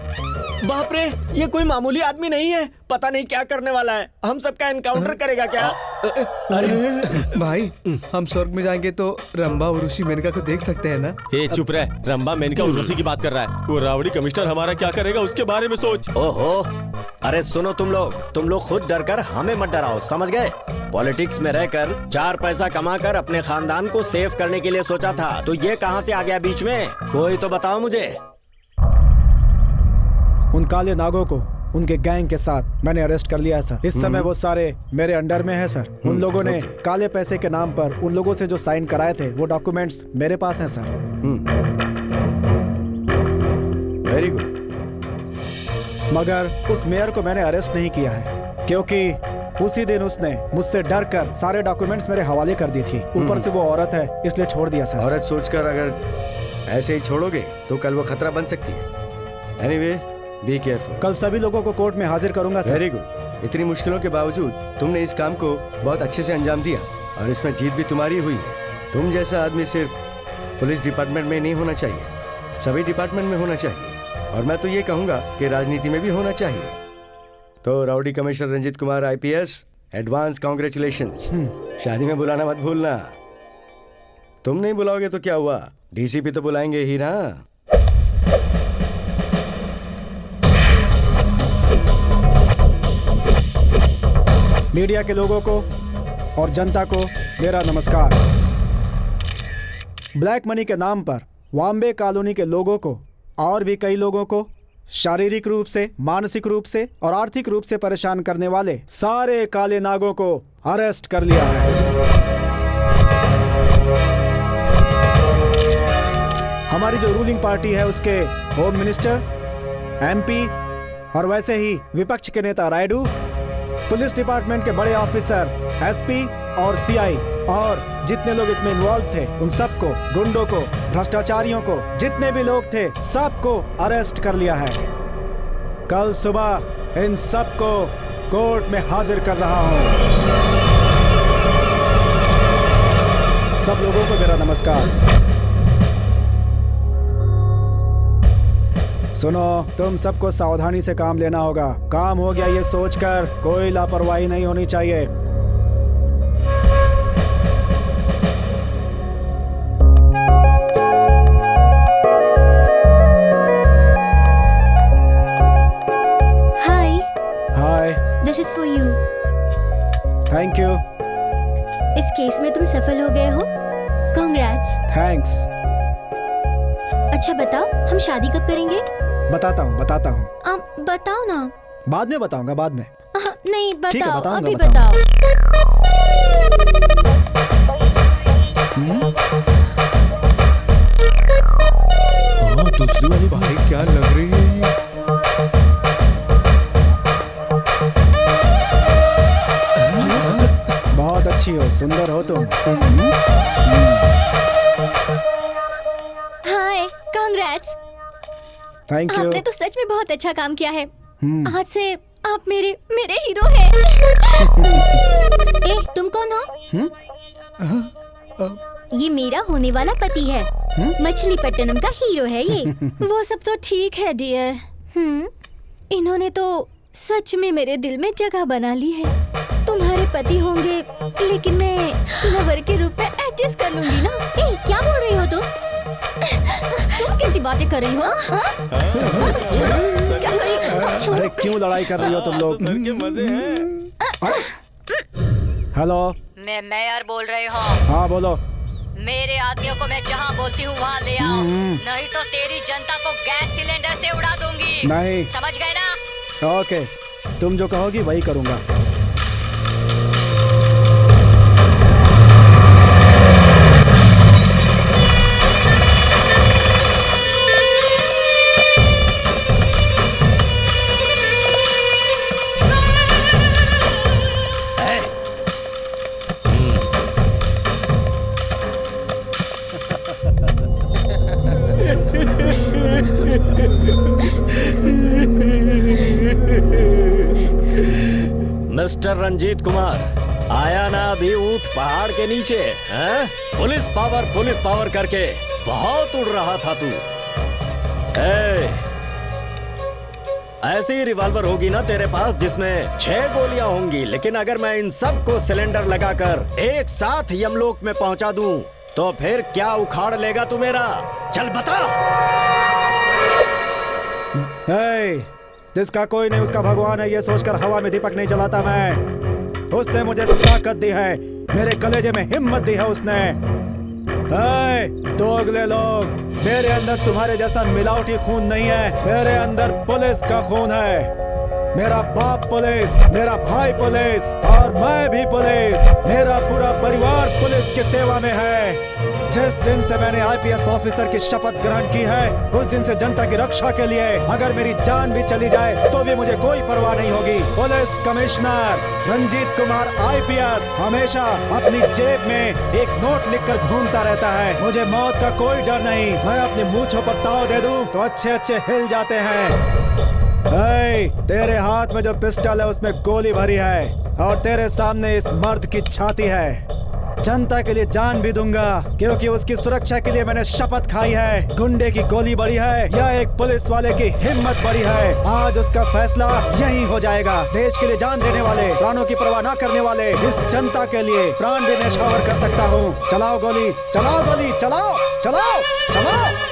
बाप रे, ये कोई मामूली आदमी नहीं है, पता नहीं क्या करने वाला है। हम सबका एनकाउंटर करेगा क्या? अरे भाई, हम स्वर्ग में जाएंगे तो रंभा और ऋषि मेनका को देख सकते हैं ना? ए चुप रह, रंभा मेनका उर्वशी की बात कर रहा है। वो रावड़ी कमिश्नर हमारा क्या करेगा उसके बारे में सोच। ओहो, अरे सुनो तुम लोग खुद डर कर हमें मत डराओ, समझ गए? पॉलिटिक्स में रहकर 4 पैसा कमाकर अपने खानदान को सेव करने के लिए सोचा था, तो ये कहां से आ गया बीच में? कोई तो बताओ मुझे। उन काले नागों को उनके गैंग के साथ मैंने अरेस्ट कर लिया है सर। इस समय वो सारे मेरे अंडर में है सर। उन लोगों ने काले पैसे के नाम पर उन लोगों से जो साइन कराए थे वो डॉक्यूमेंट्स मेरे पास हैं सर। Very good. मगर उस मेयर को मैंने अरेस्ट नहीं किया है, क्योंकि उसी दिन उसने मुझसे डर कर सारे डॉक्यूमेंट्स मेरे हवाले कर दी थी। ऊपर से वो औरत है, इसलिए छोड़ दिया सर। औरत सोचकर अगर ऐसे ही छोड़ोगे तो कल वो खतरा बन सकती है। Anyway, be careful. कल सभी लोगों को कोर्ट में हाजिर करूंगा सर। Very good. इतनी मुश्किलों के बावजूद तुमने इस काम को बहुत अच्छे से अंजाम दिया और इसमें जीत भी तुम्हारी हुई है। तुम जैसा आदमी सिर्फ पुलिस डिपार्टमेंट में नहीं होना चाहिए, सभी डिपार्टमेंट में होना चाहिए, और मैं तो ये कहूँगा कि राजनीति में भी होना चाहिए। तो rowdy commissioner Ranjit Kumar IPS, advance congratulations. शादी में बुलाना मत भूलना। तुम नहीं बुलाओगे तो क्या हुआ, DCP तो बुलाएंगे ही ना। मीडिया के लोगों को और जनता को मेरा नमस्कार। ब्लैक मनी के नाम पर वाम्बे कॉलोनी के लोगों को और भी कई लोगों को शारीरिक रूप से, मानसिक रूप से और आर्थिक रूप से परेशान करने वाले सारे काले नागों को अरेस्ट कर लिया है। हमारी जो रूलिंग पार्टी है उसके होम मिनिस्टर, MP और वैसे ही विपक्ष के नेता रायडू, पुलिस डिपार्टमेंट के बड़े ऑफिसर SP और CI और जितने लोग इसमें इन्वॉल्व थे उन सबको, गुंडों को, भ्रष्टाचारियों को, जितने भी लोग थे सबको अरेस्ट कर लिया है। कल सुबह इन सबको कोर्ट में हाजिर कर रहा हूं। सब लोगों को मेरा नमस्कार। सुनो, तुम सबको सावधानी से काम लेना होगा। काम हो गया ये सोचकर कोई लापरवाही नहीं होनी चाहिए। Hi, this is for you. Thank you. इस केस में तुम सफल हो गए हो, कांग्रेट्स। थैंक्स। अच्छा बताओ, हम शादी कब करेंगे? बताता हूँ। बताओ ना। बाद में बताऊंगा, बाद में। नहीं ठीक है, बताओ, बताऊंगा, अभी बताऊंगा। बताओ। दूसरी वाली भाई क्या लग रही है ये? बहुत अच्छी हो, सुंदर हो तुम। हाय, कांग्रेट्स। Thank you. आपने तो सच में बहुत अच्छा काम किया है। आज से आप मेरे हीरो हैं। तुम कौन हो? ये मेरा होने वाला पति है। मछलीपट्टनम का हीरो है ये। वो सब तो ठीक है डियर। इन्होंने तो सच में मेरे दिल में जगह बना ली है। तुम्हारे पति होंगे, लेकिन मैं लवर के रूप में एडजस्ट कर लूंगी ना। क्या बोल रही हो तुम? तुम कैसी बातें कर रही हो? अरे क्यों लड़ाई कर रही हो तुम लोग? मजे हैं। हेलो, मैं मेयर बोल रही हूँ। हाँ बोलो। मेरे आदमियों को मैं जहाँ बोलती हूँ वहाँ ले आओ, नहीं तो तेरी जनता को गैस सिलेंडर से उड़ा दूंगी। नहीं। समझ गए ना? ओके, तुम जो कहोगी वही करूंगा। मिस्टर रंजीत कुमार, आया ना अभी ऊंट पहाड़ के नीचे, हैं? पुलिस पावर करके बहुत उड़ रहा था तू। ऐसी ही रिवॉल्वर होगी ना तेरे पास जिसमें 6 गोलियां होंगी, लेकिन अगर मैं इन सब को सिलेंडर लगाकर एक साथ यमलोक में पहुंचा दूं, तो फिर क्या उखाड़ लेगा तू मेरा? चल बता। जिसका कोई नहीं उसका भगवान है, ये सोचकर हवा में दीपक नहीं जलाता मैं। उसने मुझे ताकत दी है, मेरे कलेजे में हिम्मत दी है उसने। दोगले लोग, मेरे अंदर तुम्हारे जैसा मिलावटी खून नहीं है, मेरे अंदर पुलिस का खून है। मेरा बाप पुलिस, मेरा भाई पुलिस और मैं भी पुलिस। मेरा पूरा परिवार पुलिस की सेवा में है। जिस दिन से मैंने आईपीएस ऑफिसर की शपथ ग्रहण की है, उस दिन से जनता की रक्षा के लिए अगर मेरी जान भी चली जाए तो भी मुझे कोई परवाह नहीं होगी। Police commissioner Ranjit Kumar IPS हमेशा अपनी जेब में एक नोट लेकर घूमता रहता है। मुझे मौत का कोई डर नहीं। मैं अपनी मूंछों पर ताव दे दूं तो अच्छे हिल जाते हैं। तेरे हाथ में जो पिस्टल है उसमें गोली भरी है और तेरे सामने इस मर्द की छाती है। जनता के लिए जान भी दूंगा क्योंकि उसकी सुरक्षा के लिए मैंने शपथ खाई है। गुंडे की गोली बड़ी है या एक पुलिस वाले की हिम्मत बड़ी है, आज उसका फैसला यही हो जाएगा। देश के लिए जान देने वाले, प्राणों की परवाह न करने वाले इस जनता के लिए प्राण भी न्यौछावर कर सकता हूँ। चलाओ गोली, चलाओ गोली, चलाओ चलाओ चलाओ।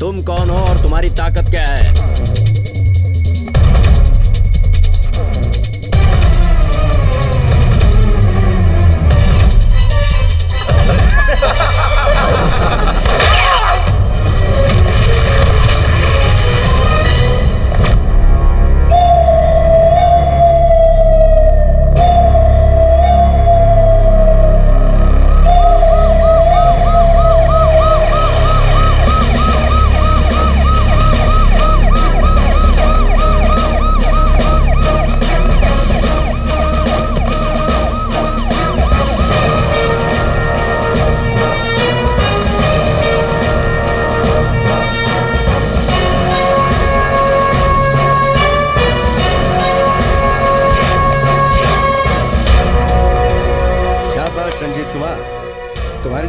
तुम कौन हो और तुम्हारी ताकत क्या है?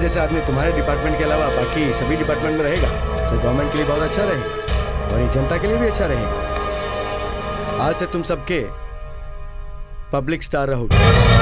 जैसा आदमी तुम्हारे डिपार्टमेंट के अलावा बाकी सभी डिपार्टमेंट में रहेगा तो गवर्नमेंट के लिए बहुत अच्छा रहेगा और ये जनता के लिए भी अच्छा रहेगा। आज से तुम सबके पब्लिक स्टार रहोगे।